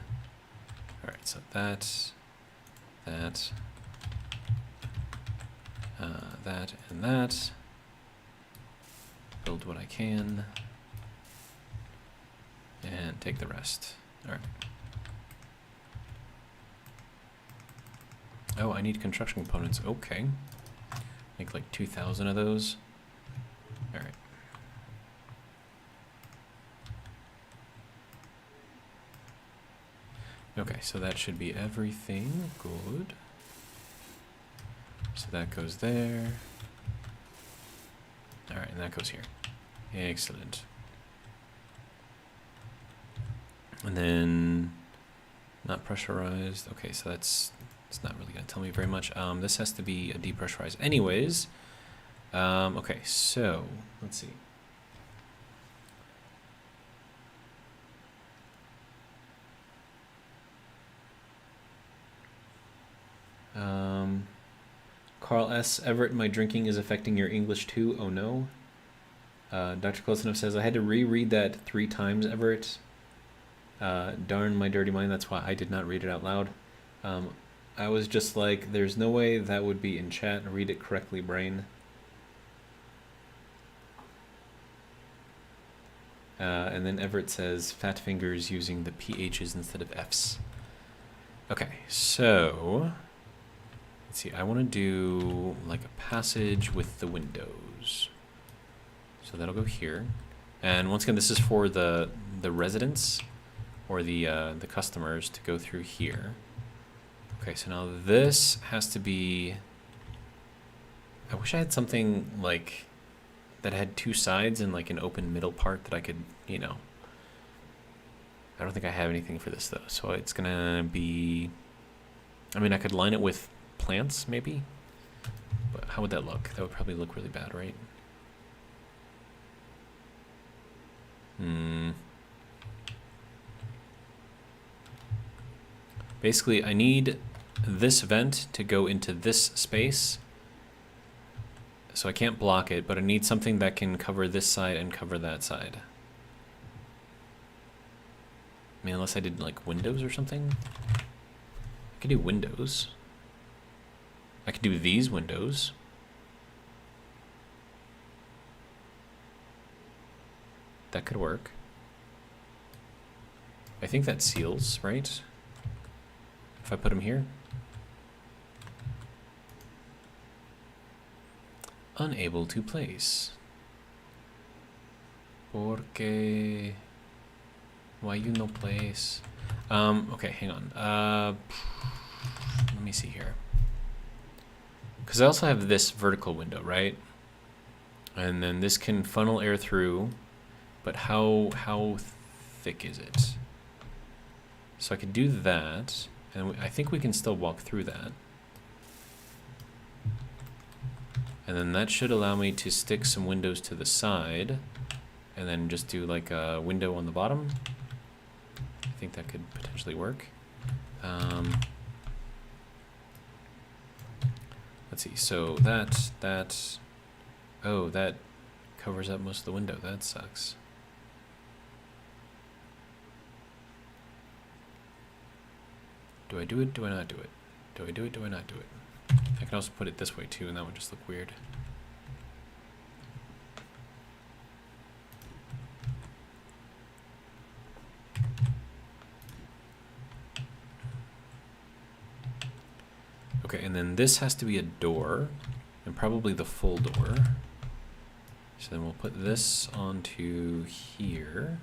All right, so that, that, and that. Build what I can, and take the rest. All right. Oh, I need construction components. Okay. Make like 2,000 of those. All right. Okay, so that should be everything. Good. So that goes there. All right, and that goes here. Excellent. And then not pressurized. Okay, so it's not really going to tell me very much. This has to be a depressurized anyways. Okay, so let's see. Carl S. Everett, my drinking is affecting your English too. Oh no. Dr. Close Enough says, I had to reread that 3 times, Everett. Darn my dirty mind, that's why I did not read it out loud. I was just like, there's no way that would be in chat. Read it correctly, brain. And then Everett says, fat fingers using the PHs instead of Fs. Okay, so let's see, I want to do like a passage with the windows. So that'll go here. And once again, this is for the residents or the customers to go through here. Okay, so now this has to be, I wish I had something like that had 2 sides and like an open middle part that I could, you know. I don't think I have anything for this though. So it's gonna be, I mean, I could line it with plants maybe, but how would that look? That would probably look really bad, right? Basically, I need this vent to go into this space, so I can't block it, but I need something that can cover this side and cover that side. I mean, unless I did like windows or something. I could do windows. I could do these windows. That could work. I think that seals, right? If I put them here. Unable to place. Porque... Why you no place? Okay, hang on. Let me see here. Because I also have this vertical window, right? And then this can funnel air through, but how thick is it? So I could do that, and I think we can still walk through that. And then that should allow me to stick some windows to the side, and then just do like a window on the bottom. I think that could potentially work. Let's see, so oh, that covers up most of the window. That sucks. Do I do it? Do I not do it? Do I do it? Do I not do it? I can also put it this way too, and that would just look weird. Okay, and then this has to be a door, and probably the full door. So then we'll put this onto here.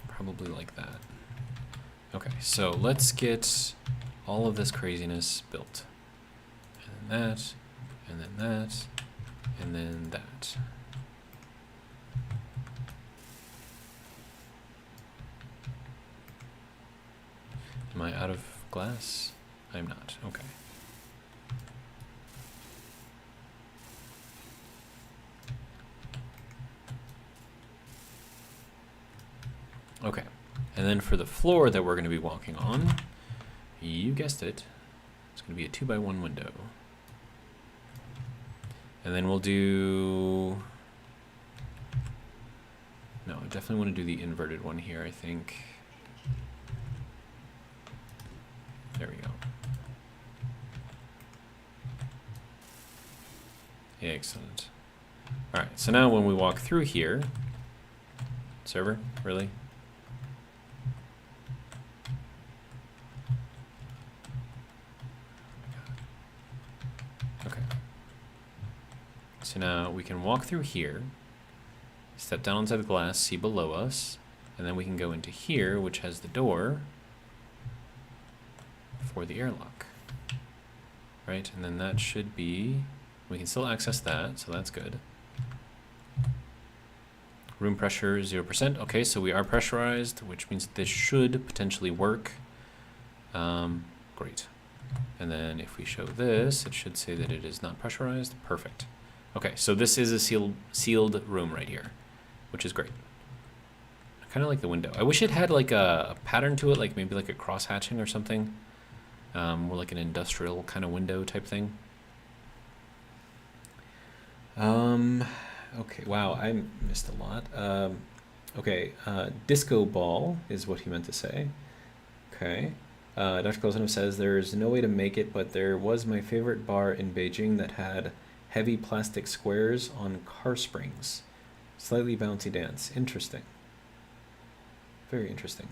Probably like that. Okay, so let's get all of this craziness built. And then that, and then that, and then that. Am I out of glass? I'm not. Okay. Okay. And then for the floor that we're going to be walking on, you guessed it, it's going to be a 2x1 window. And then we'll do... No, I definitely want to do the inverted one here, I think. There we go. Excellent. All right, so now when we walk through here, server, really? Okay. So now we can walk through here, step down onto the glass, see below us, and then we can go into here, which has the door for the airlock, right? And then that should be, we can still access that, so that's good. Room pressure 0%. Okay, so we are pressurized, which means this should potentially work. Great. And then if we show this, it should say that it is not pressurized. Perfect. Okay, so this is a sealed room right here, which is great. I kind of like the window. I wish it had like a pattern to it, like maybe like a cross hatching or something. More like an industrial kind of window type thing. Okay, wow, I missed a lot. Okay, disco ball is what he meant to say. Okay. Dr. Kolzanov says there's no way to make it, but there was my favorite bar in Beijing that had heavy plastic squares on car springs. Slightly bouncy dance. Interesting. Very interesting.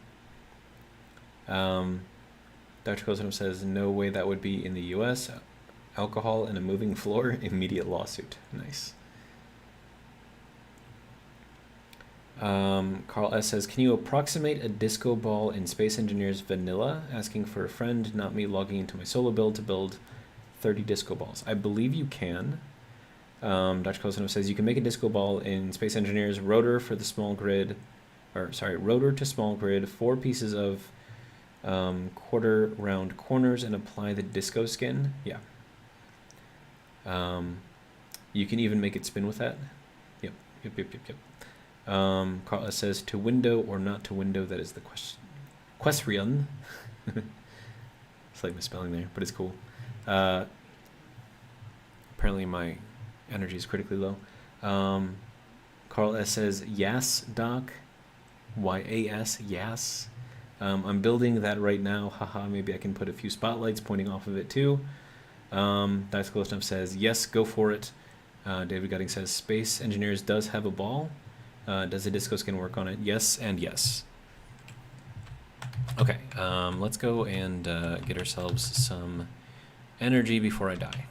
Dr. Kolzanov says no way that would be in the US. Alcohol and a moving floor, immediate lawsuit. Nice. Carl S. says, can you approximate a disco ball in Space Engineers Vanilla? Asking for a friend, not me, logging into my solo build to build 30 disco balls. I believe you can. Dr. Kolzanov says you can make a disco ball in Space Engineers, rotor for the small grid, or sorry, rotor to small grid, 4 pieces of quarter round corners and apply the disco skin. Yeah. You can even make it spin with that. Yep. Carla says to window or not to window, that is the question. Question. It's like misspelling there, but it's cool. Apparently my energy is critically low. Carl S says, yes, doc. Y-A-S, yes. I'm building that right now. Haha, maybe I can put a few spotlights pointing off of it too. Dr. Kolosnov says, yes, go for it. David Gutting says, Space Engineers does have a ball. Does the disco skin work on it? Yes and yes. Okay, let's go and get ourselves some energy before I die.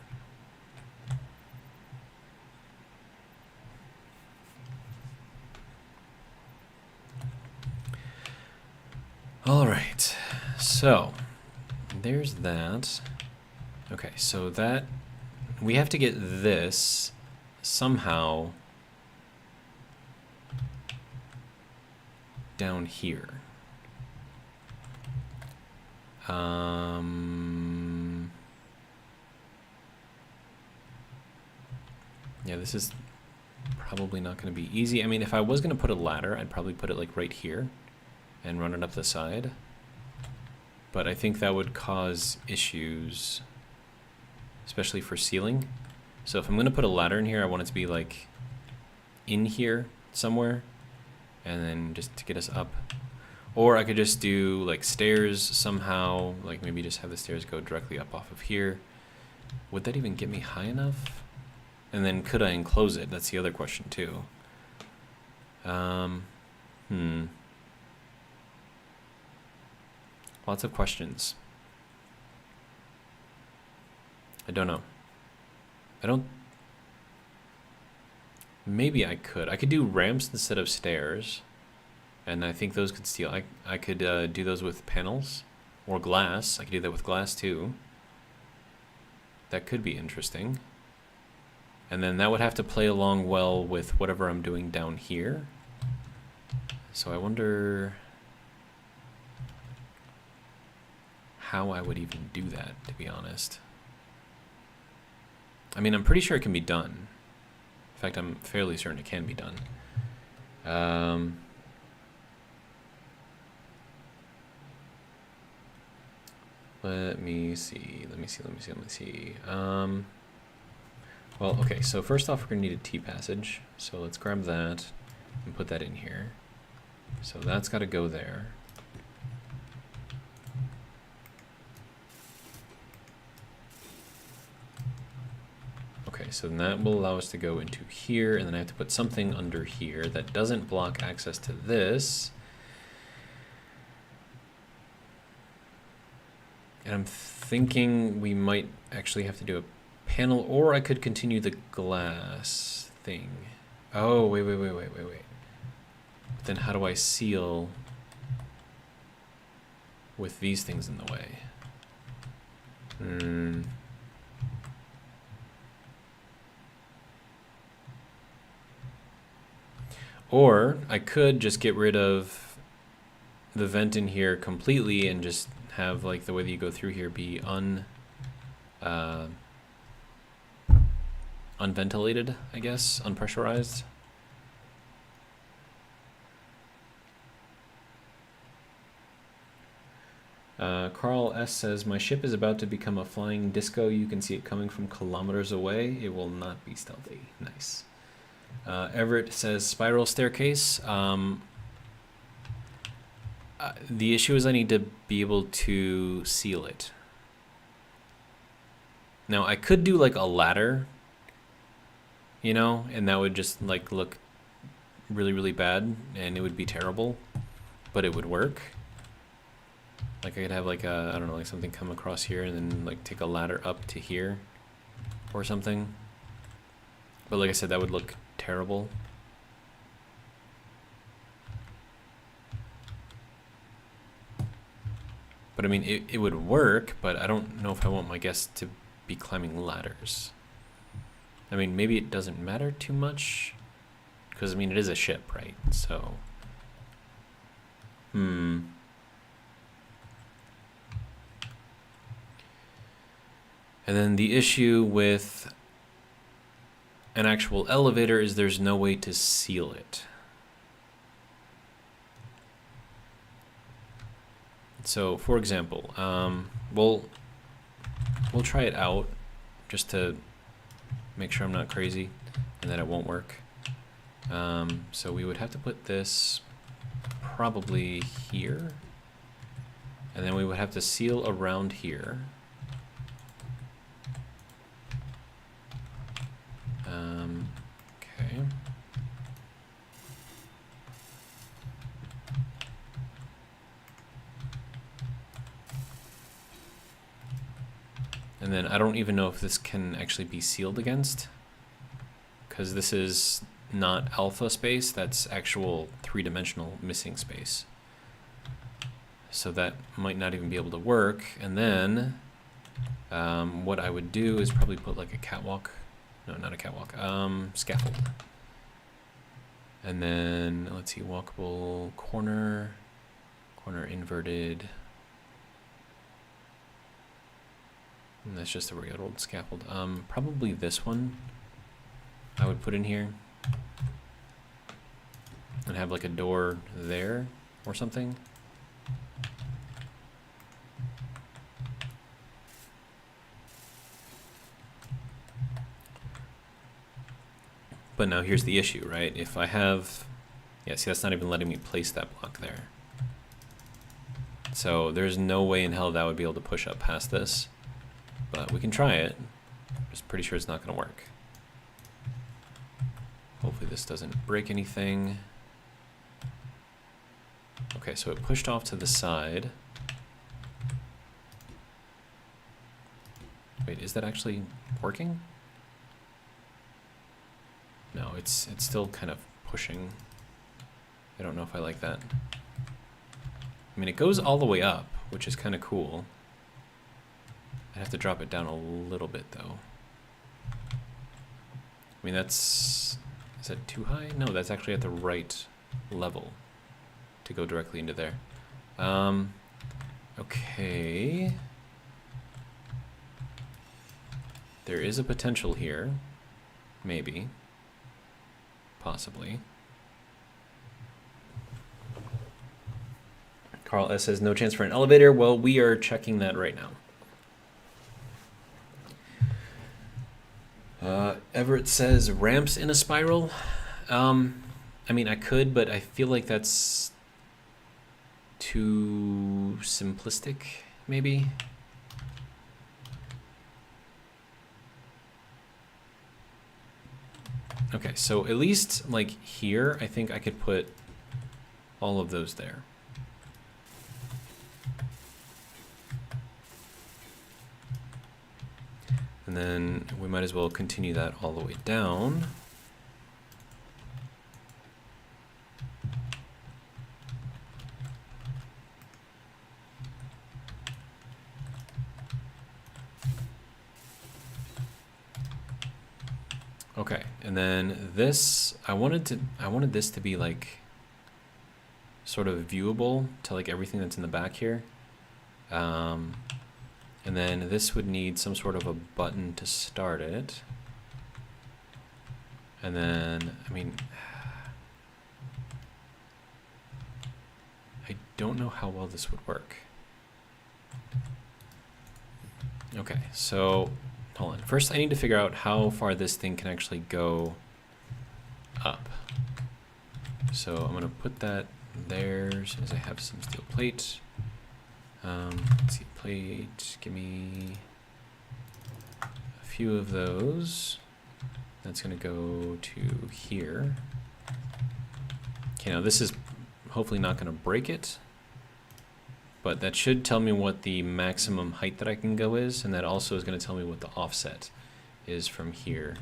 All right, so there's that. Okay, so that we have to get this somehow down here. Yeah, this is probably not going to be easy. I mean, if I was going to put a ladder, I'd probably put it like right here and run it up the side. But I think that would cause issues, especially for sealing. So if I'm going to put a ladder in here, I want it to be like in here somewhere, and then just to get us up. Or I could just do like stairs somehow, like maybe just have the stairs go directly up off of here. Would that even get me high enough? And then could I enclose it? That's the other question too. Lots of questions. I don't know. Maybe I could. I could do ramps instead of stairs. And I think those could steal. I could do those with panels or glass. I could do that with glass too. That could be interesting. And then that would have to play along well with whatever I'm doing down here. So I wonder how I would even do that, to be honest. I mean, I'm pretty sure it can be done. In fact, I'm fairly certain it can be done. Let me see. Well, okay, so first off, we're going to need a T-passage. So let's grab that and put that in here. So that's got to go there. Okay, so then that will allow us to go into here, and then I have to put something under here that doesn't block access to this. And I'm thinking we might actually have to do a panel, or I could continue the glass thing. Oh, wait. But then how do I seal with these things in the way? Or I could just get rid of the vent in here completely and just have like the way that you go through here be unventilated, I guess, unpressurized. Carl S. says, my ship is about to become a flying disco. You can see it coming from kilometers away. It will not be stealthy. Nice. Everett says, spiral staircase. The issue is I need to be able to seal it. Now, I could do like a ladder, you know, and that would just like look really, really bad, and it would be terrible, but it would work. Like I could have like a, I don't know, like something come across here and then like take a ladder up to here or something. But like I said, that would look terrible. But I mean, it would work, but I don't know if I want my guests to be climbing ladders. I mean, maybe it doesn't matter too much, because I mean, it is a ship, right? So, And then the issue with an actual elevator is there's no way to seal it. So, for example, we'll try it out just to make sure I'm not crazy and that it won't work. So we would have to put this probably here, and then we would have to seal around here. then I don't even know if this can actually be sealed against, because this is not alpha space, that's actual three-dimensional missing space. So that might not even be able to work. And then what I would do is probably put like a catwalk, no, not a catwalk, scaffold. And then let's see, walkable corner, corner inverted. And that's just a regular old scaffold. Probably this one I would put in here and have like a door there or something. But now here's the issue, right? If I have, yeah, see, that's not even letting me place that block there. So there's no way in hell that would be able to push up past this. But we can try it. I'm just pretty sure it's not going to work. Hopefully this doesn't break anything. Okay, so it pushed off to the side. Wait, is that actually working? No, it's still kind of pushing. I don't know if I like that. I mean, it goes all the way up, which is kind of cool. I have to drop it down a little bit, though. I mean, is that too high? No, that's actually at the right level to go directly into there. Okay. There is a potential here. Maybe. Possibly. Carl S. says, no chance for an elevator. Well, we are checking that right now. Everett says, ramps in a spiral? I mean, I could, but I feel like that's too simplistic, maybe. Okay, so at least like here, I think I could put all of those there. And then we might as well continue that all the way down. Okay, and then this, I wanted this to be like sort of viewable to like everything that's in the back here. And then this would need some sort of a button to start it. And then, I mean, I don't know how well this would work. Okay, so hold on. First, I need to figure out how far this thing can actually go up. So I'm going to put that there as soon as I have some steel plate. Let's see, plate, give me a few of those. That's going to go to here. Okay, now this is hopefully not going to break it, but that should tell me what the maximum height that I can go is, and that also is going to tell me what the offset is from here.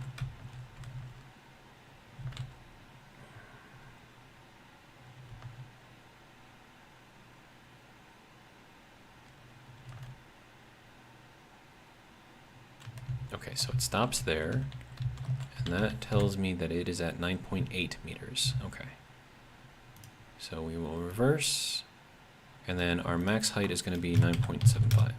Okay, so it stops there, and that tells me that it is at 9.8 meters. Okay. So we will reverse, and then our max height is going to be 9.75.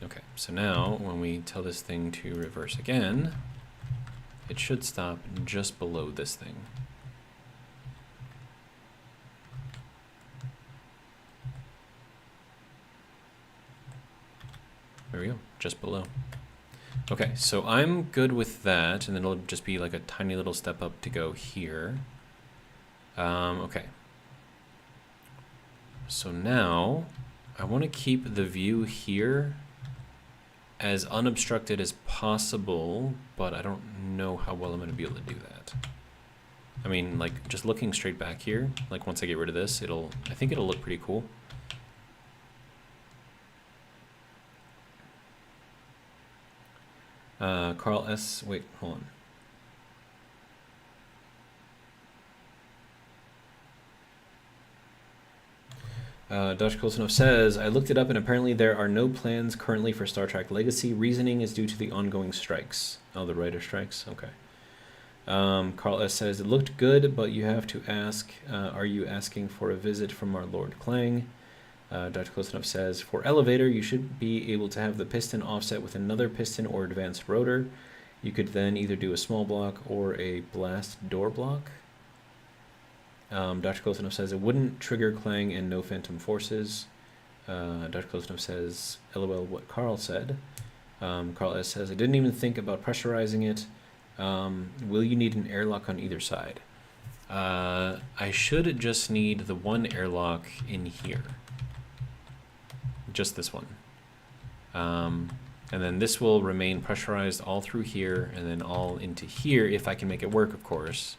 Okay, so now when we tell this thing to reverse again, it should stop just below this thing. There we go, just below. Okay, so I'm good with that, and then it'll just be like a tiny little step up to go here. Okay. So now I want to keep the view here as unobstructed as possible, but I don't know how well I'm going to be able to do that. I mean, like, just looking straight back here, like once I get rid of this, I think it'll look pretty cool. Carl S. Wait, hold on. Dr. Kolsonov says, I looked it up and apparently there are no plans currently for Star Trek Legacy. Reasoning is due to the ongoing strikes. Oh, the writer strikes? Okay. Carl S. says, it looked good, but you have to ask, are you asking for a visit from our Lord Klang? Dr. Kolsonov says, for elevator, you should be able to have the piston offset with another piston or advanced rotor. You could then either do a small block or a blast door block. Dr. Kolsonov says it wouldn't trigger Klang and no phantom forces. Dr. Kolsonov says, LOL, what Carl said. Carl S. says, I didn't even think about pressurizing it. Will you need an airlock on either side? I should just need the one airlock in here. Just this one. And then this will remain pressurized all through here and then all into here if I can make it work, of course.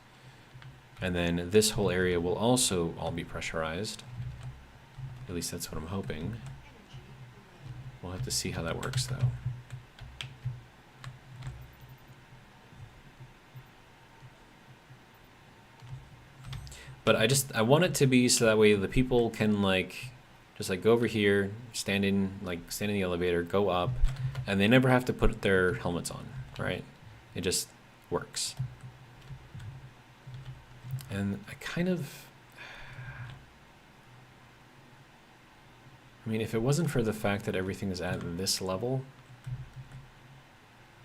And then this whole area will also all be pressurized. At least that's what I'm hoping. We'll have to see how that works, though. But I want it to be so that way the people can just go over here, stand in the elevator, go up, and they never have to put their helmets on, right? It just works. And I mean, if it wasn't for the fact that everything is at this level,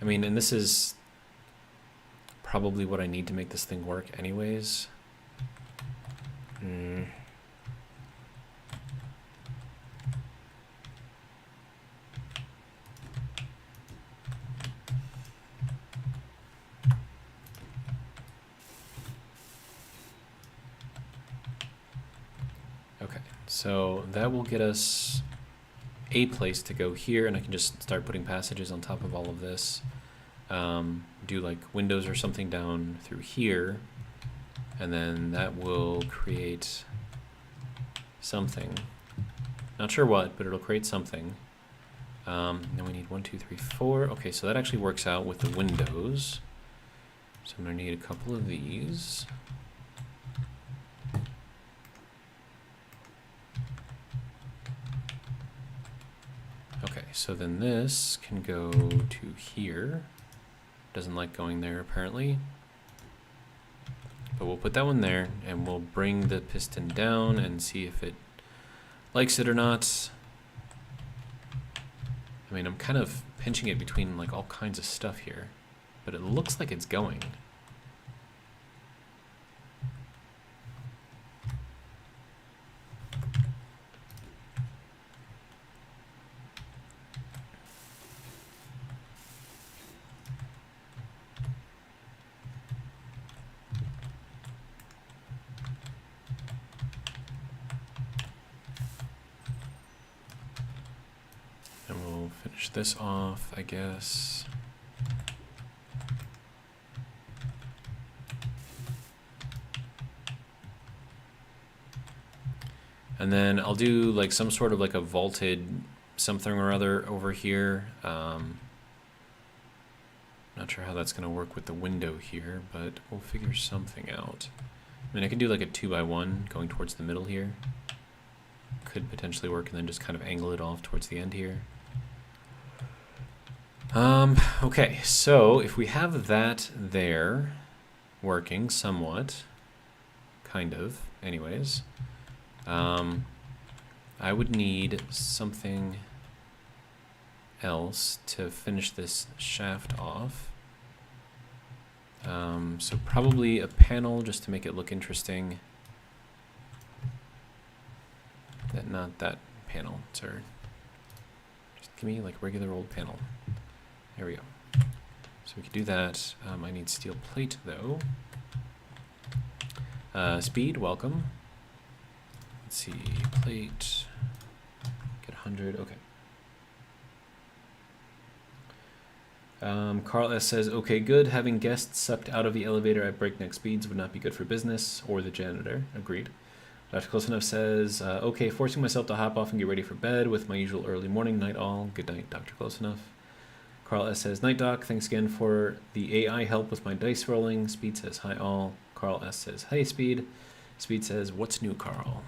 I mean, and this is probably what I need to make this thing work anyways. Okay, so that will get us a place to go here, and I can just start putting passages on top of all of this. Do like windows or something down through here, and then that will create something. Not sure what, but it'll create something. Then we need 1, 2, 3, 4. Okay, so that actually works out with the windows. So I'm going to need a couple of these. Okay, so then this can go to here. Doesn't like going there apparently. But we'll put that one there and we'll bring the piston down and see if it likes it or not. I mean, I'm kind of pinching it between like all kinds of stuff here, but it looks like it's going. Finish this off, I guess. And then I'll do like some sort of like a vaulted something or other over here. Not sure how that's going to work with the window here, but we'll figure something out. I mean, I can do like a 2x1 going towards the middle here. Could potentially work, and then just kind of angle it off towards the end here. Okay, so if we have that there working somewhat, kind of, anyways, I would need something else to finish this shaft off. So probably a panel just to make it look interesting. Not that panel, sir. Just give me like a regular old panel. There we go. So we could do that. I need steel plate though. Speed, welcome. Let's see, plate, get 100, okay. Carl S. says, okay, good. Having guests sucked out of the elevator at breakneck speeds would not be good for business or the janitor. Agreed. Dr. Kolsonov says, okay, forcing myself to hop off and get ready for bed with my usual early morning night all. Good night, Dr. Kolsonov. Carl S says, Night Doc, thanks again for the AI help with my dice rolling. Speed says, hi all. Carl S says, hey Speed. Speed says, what's new, Carl?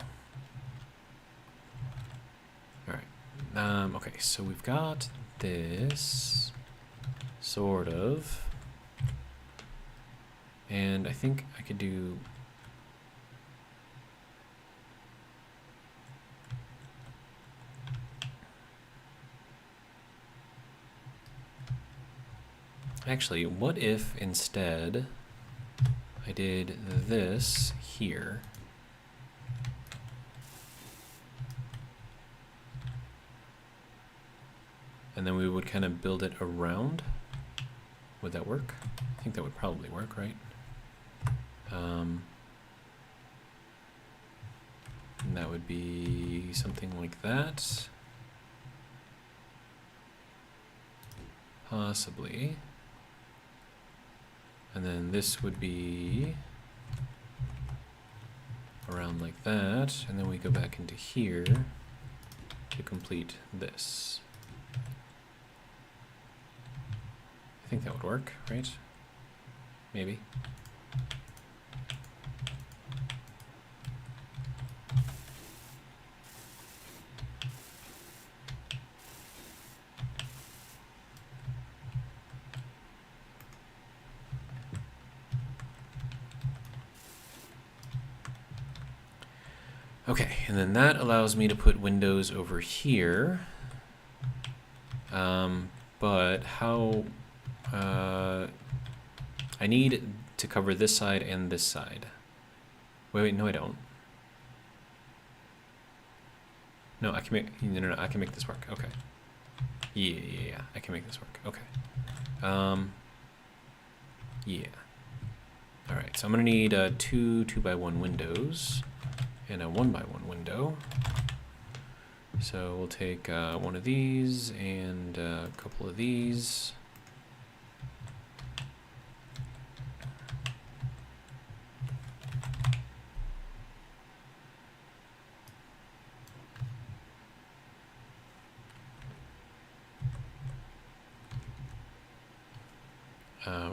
All right. Okay, so we've got this, sort of. And I think I could do... Actually, what if instead I did this here? And then we would kind of build it around. Would that work? I think that would probably work, right? And that would be something like that. Possibly. And then this would be around like that. And then we go back into here to complete this. I think that would work, right? Maybe. Okay, and then that allows me to put windows over here. But how... I need to cover this side and this side. Wait, no I don't. No, I can make... No, I can make this work. Okay. Yeah, I can make this work. Okay. Yeah. Alright, so I'm going to need two 2x1 windows. And a 1x1 window. So we'll take one of these and a couple of these.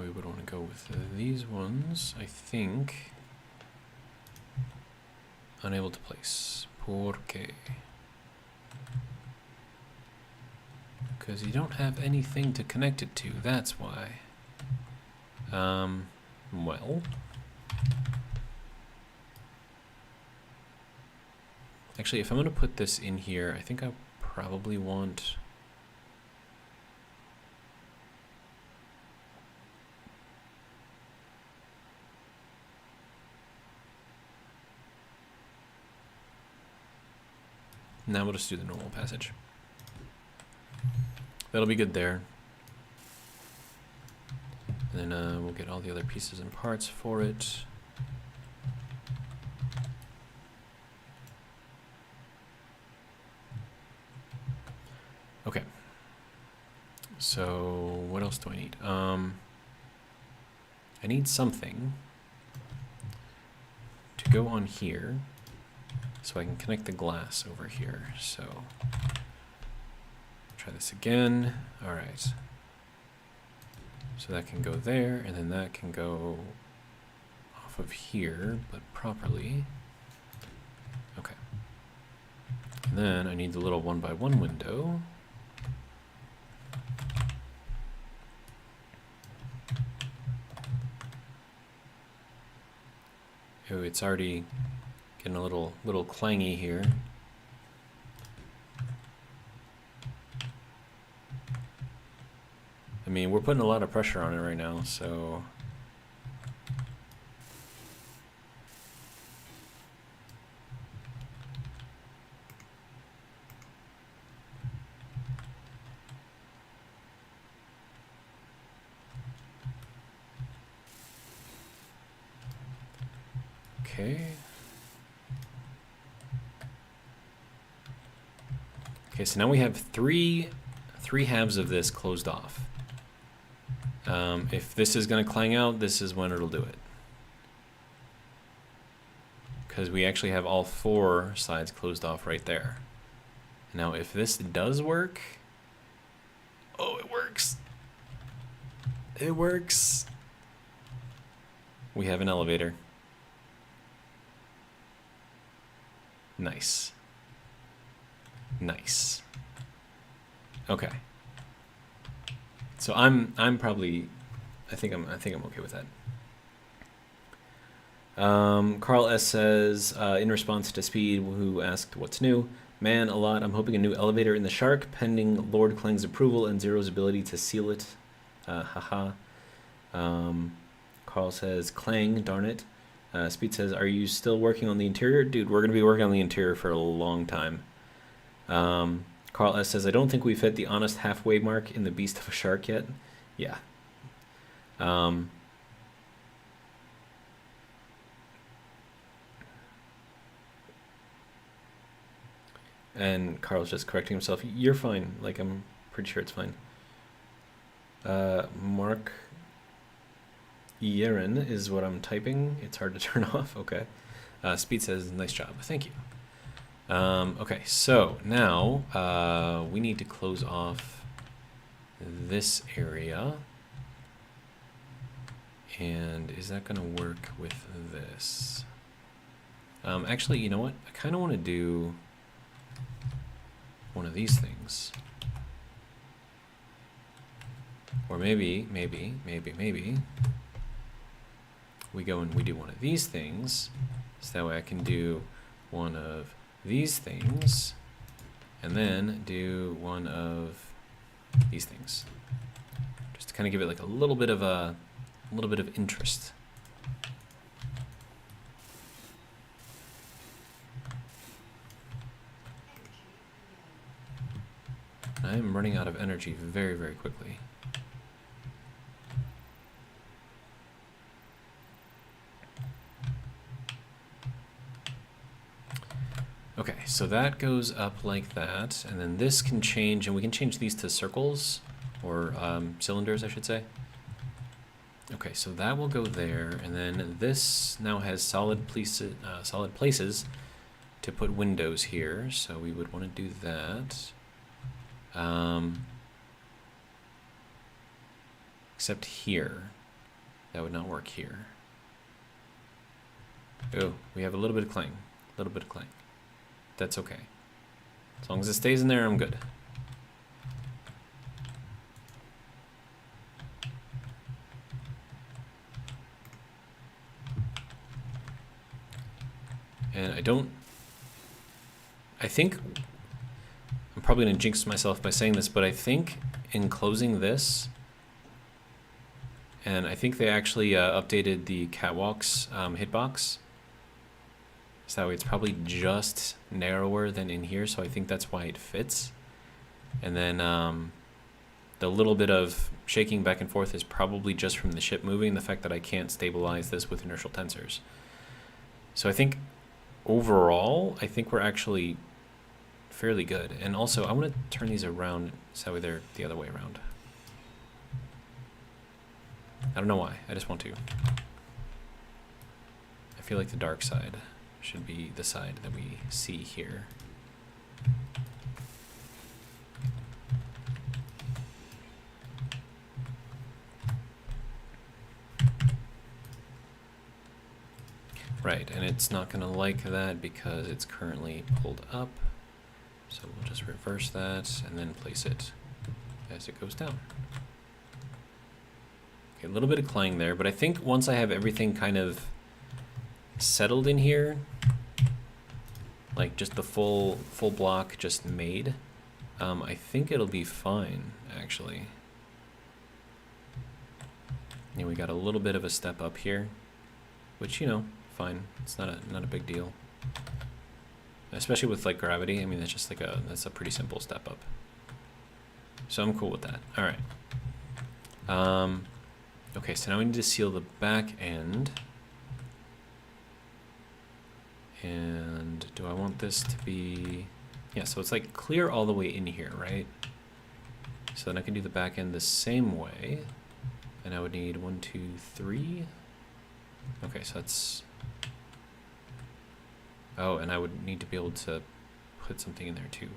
We would want to go with these ones, I think. Unable to place. ¿Por qué? Because you don't have anything to connect it to, that's why. Well. Actually, if I'm going to put this in here, I think I probably want... Now we'll just do the normal passage. That'll be good there. And then we'll get all the other pieces and parts for it. Okay. So what else do I need? I need something to go on here. So I can connect the glass over here. So try this again. All right. So that can go there, and then that can go off of here, but properly. Okay. And then I need the little 1x1 window. Oh, it's already getting a little clangy here. I mean, we're putting a lot of pressure on it right now, so... Okay. Okay, so now we have three halves of this closed off. If this is going to clang out, this is when it'll do it. Because we actually have all 4 sides closed off right there. Now, if this does work... Oh, it works! It works. We have an elevator. Nice. Nice. Okay. So I'm probably I think I'm okay with that. Carl S says in response to Speed, who asked what's new. Man, a lot. I'm hoping a new elevator in the Shark, pending Lord Klang's approval and Zero's ability to seal it. Haha. Carl says, Klang, darn it. Speed says, are you still working on the interior? Dude, we're going to be working on the interior for a long time. Carl S says, I don't think we've hit the honest halfway mark in the Beast of a Shark yet. Yeah. And Carl's just correcting himself. You're fine. Like, I'm pretty sure it's fine. Mark Yeren is what I'm typing. It's hard to turn off. Okay. Speed says, nice job. Thank you. Okay, so now we need to close off this area. And is that going to work with this? Actually, you know what? I kind of want to do one of these things. Or maybe we go and we do one of these things. So that way I can do one of these things and then do one of these things. Just to kind of give it like a little bit of interest. I am running out of energy very, very quickly. Okay, so that goes up like that, and then this can change, and we can change these to circles, or cylinders, I should say. Okay, so that will go there, and then this now has solid places to put windows here, so we would want to do that. Except here. That would not work here. Oh, we have a little bit of clang. A little bit of clang. That's okay. As long as it stays in there, I'm good. And I think, I'm probably going to jinx myself by saying this, but I think in closing this, and I think they actually updated the catwalks hitbox. So that way it's probably just narrower than in here, so I think that's why it fits. And then the little bit of shaking back and forth is probably just from the ship moving, the fact that I can't stabilize this with inertial tensors. So I think overall, I think we're actually fairly good. And also, I want to turn these around so that way they're the other way around. I don't know why, I just want to. I feel like the dark side should be the side that we see here. Right, and it's not going to like that because it's currently pulled up. So we'll just reverse that and then place it as it goes down. Okay, a little bit of clang there, but I think once I have everything kind of settled in here, like just the full block just made, I think it'll be fine, actually. Yeah, we got a little bit of a step up here, which, you know, fine. It's not a big deal. Especially with like gravity, I mean, that's just like that's a pretty simple step up. So I'm cool with that. All right. Okay, so now we need to seal the back end. And do I want this to be, yeah, so it's like clear all the way in here, right? So then I can do the back end the same way. And I would need 1, 2, 3. Okay, so that's, oh, and I would need to be able to put something in there too,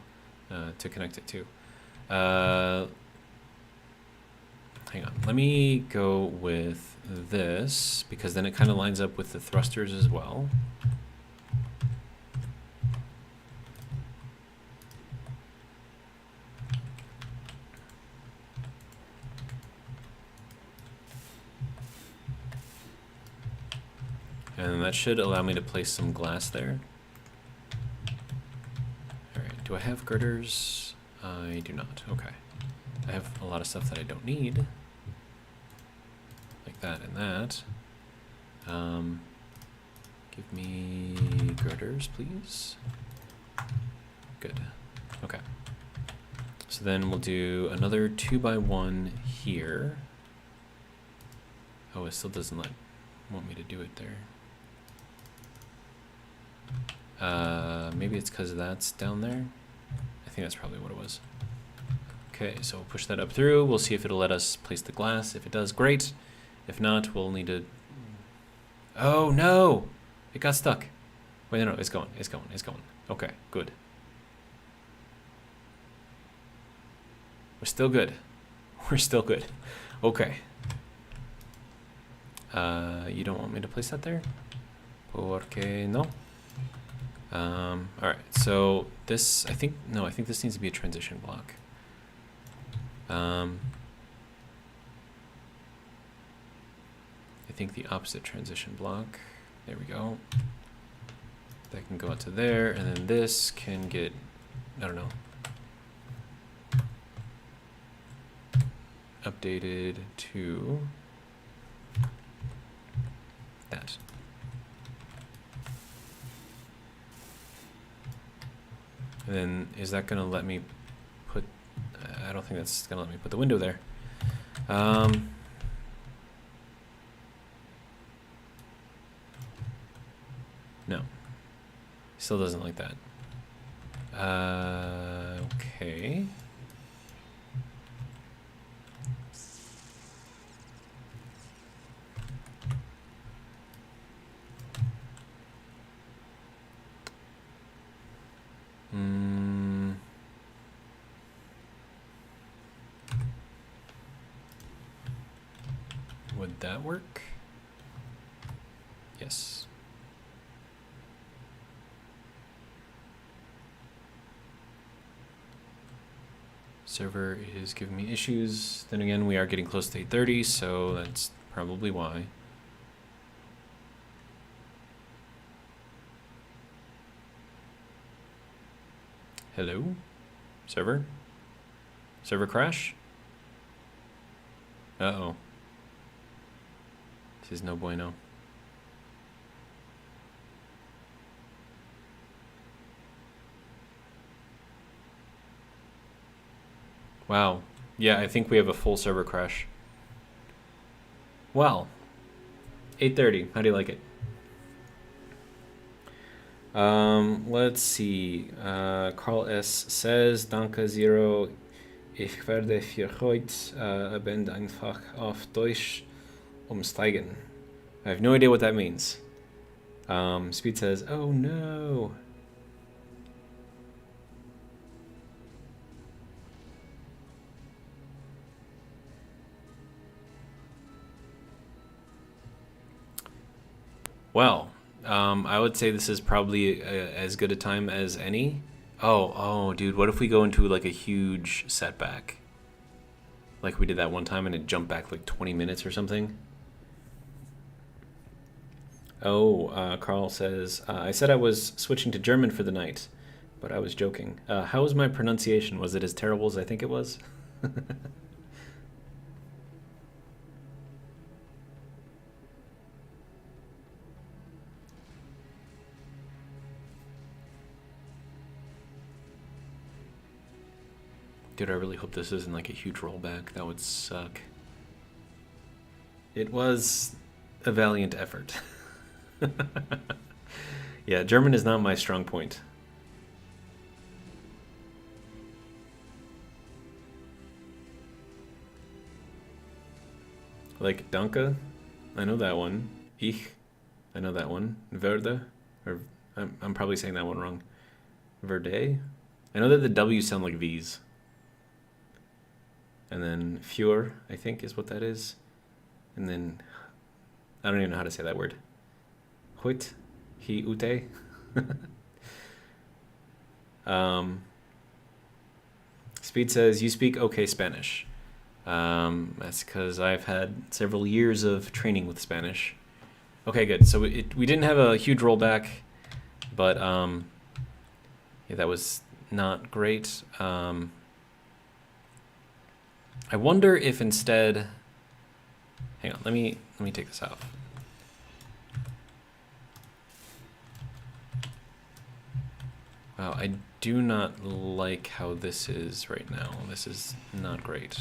to connect it to. How hang on. Let me go with this, because then it kind of lines up with the thrusters as well. And that should allow me to place some glass there. All right, do I have girders? I do not, okay. I have a lot of stuff that I don't need. Like that and that. Give me girders, please. Good, okay. So then we'll do another 2x1 here. Oh, it still doesn't want me to do it there. Maybe it's because that's down there. I think that's probably what it was. Okay, so we'll push that up through. We'll see if it'll let us place the glass. If it does, great. If not, we'll need to... Oh, no! It got stuck. Wait, no, it's going. It's going. It's going. Okay, good. We're still good. We're still good. Okay. You don't want me to place that there? Porque no? Alright, so this, I think this needs to be a transition block. I think the opposite transition block. There we go. That can go out to there, and then this can get, I don't know, updated to that. And then is that gonna let me put, I don't think that's gonna let me put the window there. No, still doesn't like that. Okay. Would that work? Yes. Server is giving me issues. Then again, we are getting close to 8:30, so that's probably why. Hello? Server? Server crash? Uh-oh. This is no bueno. Wow. Yeah, I think we have a full server crash. Well, 8:30. How do you like it? Let's see. Carl S. says, Danke Zero. Ich werde für heute Abend einfach auf Deutsch umsteigen. I have no idea what that means. Speed says, oh no. Well, I would say this is probably as good a time as any. Oh, dude, what if we go into like a huge setback? Like we did that one time and it jumped back like 20 minutes or something? Oh, Carl says, I said I was switching to German for the night, but I was joking. How was my pronunciation? Was it as terrible as I think it was? Dude, I really hope this isn't like a huge rollback. That would suck. It was a valiant effort. Yeah, German is not my strong point. Like Danke, I know that one. Ich, I know that one. Verde, or I'm probably saying that one wrong. Verde? I know that the W's sound like V's. and then für, I think is what that is. And then, I don't even know how to say that word. Huit, hi, ute. Speed says, you speak okay Spanish. That's because I've had several years of training with Spanish. Okay, good. So we didn't have a huge rollback, but yeah, that was not great. I wonder if instead, hang on, let me take this out. Wow, I do not like how this is right now. This is not great.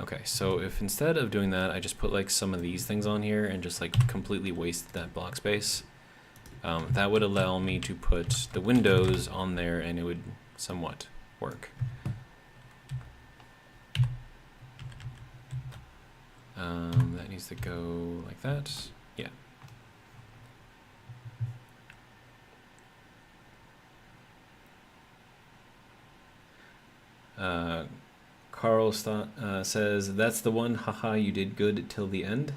Okay, so if instead of doing that, I just put like some of these things on here and just like completely waste that block space, that would allow me to put the windows on there and it would somewhat work. That needs to go like that. Yeah. Carl says, that's the one, haha, you did good till the end.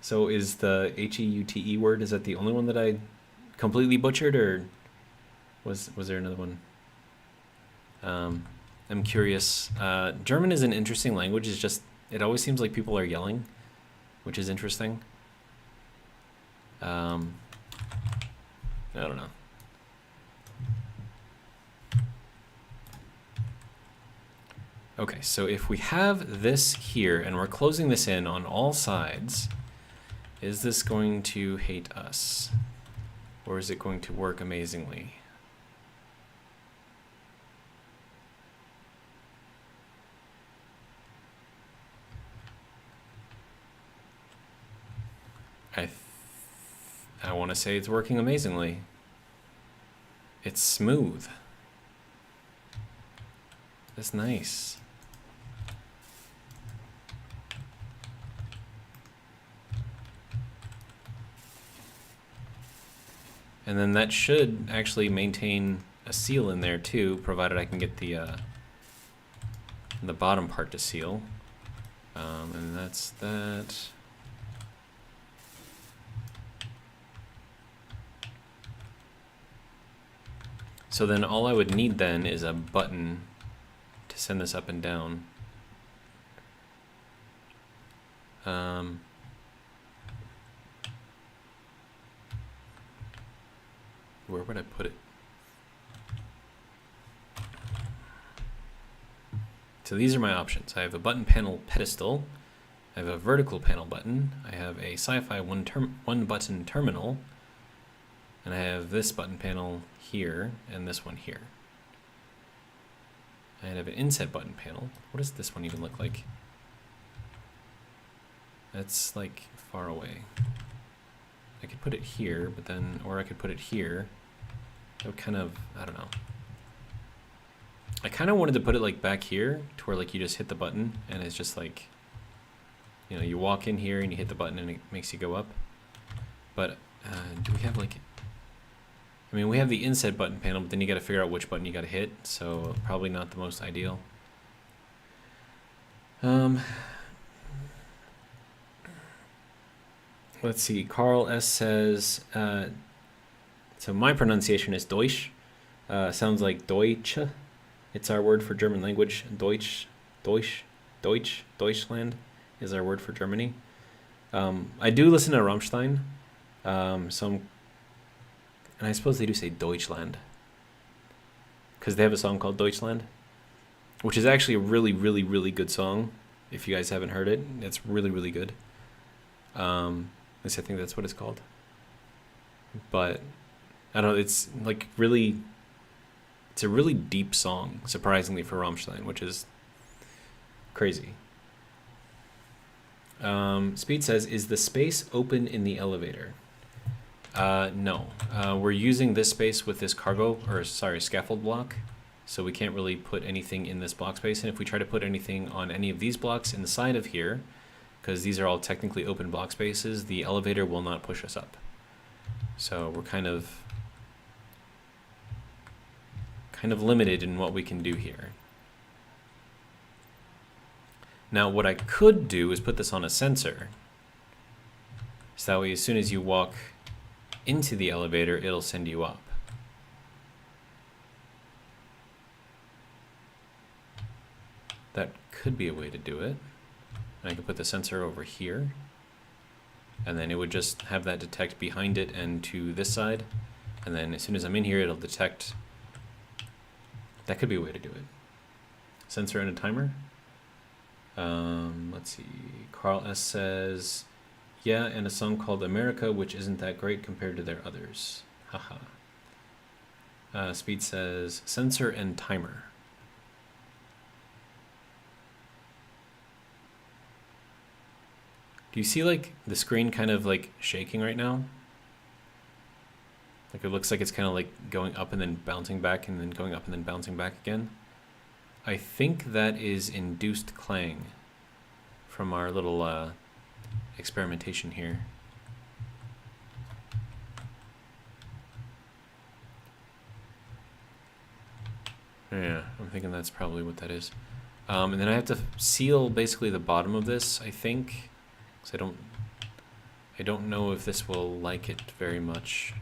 So is the H-E-U-T-E word, is that the only one that I completely butchered, or was there another one? I'm curious. German is an interesting language. It's just, it always seems like people are yelling, which is interesting. I don't know. Okay, so if we have this here and we're closing this in on all sides, is this going to hate us? Or is it going to work amazingly? I want to say it's working amazingly. It's smooth. That's nice. And then that should actually maintain a seal in there too, provided I can get the bottom part to seal. And that's that. So then all I would need then is a button to send this up and down. Where would I put it? So these are my options. I have a button panel pedestal. I have a vertical panel button. I have a sci-fi one button terminal. And I have this button panel here and this one here. I have an inset button panel. What does this one even look like? That's like far away. I could put it here, but then, or I could put it here. That would kind of, I don't know. I kind of wanted to put it like back here to where like you just hit the button and it's just like, you know, you walk in here and you hit the button and it makes you go up. But do we have like, I mean, we have the inset button panel, but then you got to figure out which button you got to hit, so probably not the most ideal. Let's see. Carl S says, so my pronunciation is Deutsch. Sounds like Deutsche. It's our word for German language. Deutschland is our word for Germany. I do listen to Rammstein, and I suppose they do say Deutschland, because they have a song called Deutschland, which is actually a really, really, really good song. If you guys haven't heard it, it's really, really good. At least I think that's what it's called. But I don't know, it's like really, it's a really deep song, surprisingly, for Rammstein, which is crazy. Speed says, is the space open in the elevator? No. We're using this space with this scaffold block, so we can't really put anything in this block space, and if we try to put anything on any of these blocks inside of here, because these are all technically open block spaces, the elevator will not push us up. So we're kind of limited in what we can do here. Now what I could do is put this on a sensor. So that way as soon as you walk into the elevator, it'll send you up. That could be a way to do it. And I could put the sensor over here, and then it would just have that detect behind it and to this side. And then as soon as I'm in here, it'll detect. That could be a way to do it. Sensor and a timer. Let's see. Carl S says, yeah, and a song called America, which isn't that great compared to their others. Haha. Speed says, sensor and timer. Do you see like the screen kind of like shaking right now? Like it looks like it's kind of like going up and then bouncing back and then going up and then bouncing back again. I think that is induced clang from our little experimentation here. Yeah, I'm thinking that's probably what that is. And then I have to seal basically the bottom of this, I think. Because I don't know if this will like it very much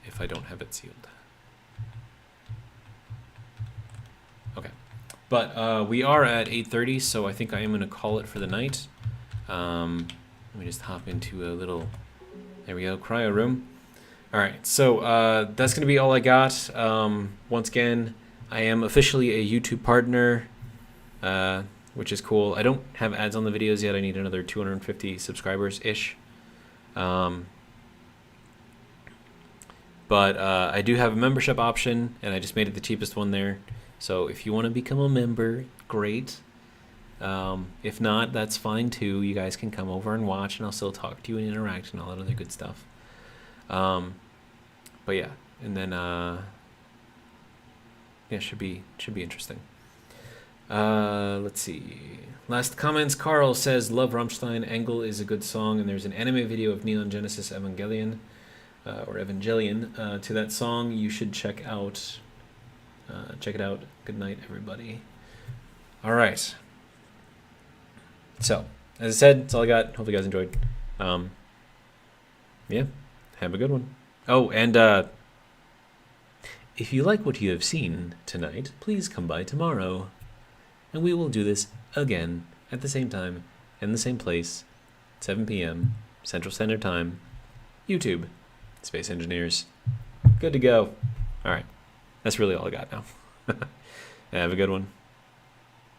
if I don't have it sealed. Okay, but we are at 8:30, so I think I am going to call it for the night. Let me just hop into a little, there we go, cryo room. All right, so that's going to be all I got. Once again, I am officially a YouTube partner, which is cool. I don't have ads on the videos yet. I need another 250 subscribers-ish. But I do have a membership option, and I just made it the cheapest one there. So if you want to become a member, great. If not, that's fine too. You guys can come over and watch, and I'll still talk to you and interact and all that other good stuff. But yeah, and then yeah, should be interesting. Let's see. Last comments. Carl says, love Rammstein. Angle is a good song, and there's an anime video of Neon Genesis Evangelion, or Evangelion, to that song. You should check out. Check it out. Good night, everybody. All right. So, as I said, that's all I got. Hope you guys enjoyed. Yeah, have a good one. Oh, and if you like what you have seen tonight, please come by tomorrow. And we will do this again at the same time, in the same place, 7 p.m. Central Standard Time. YouTube, Space Engineers. Good to go. All right. That's really all I got now. Have a good one.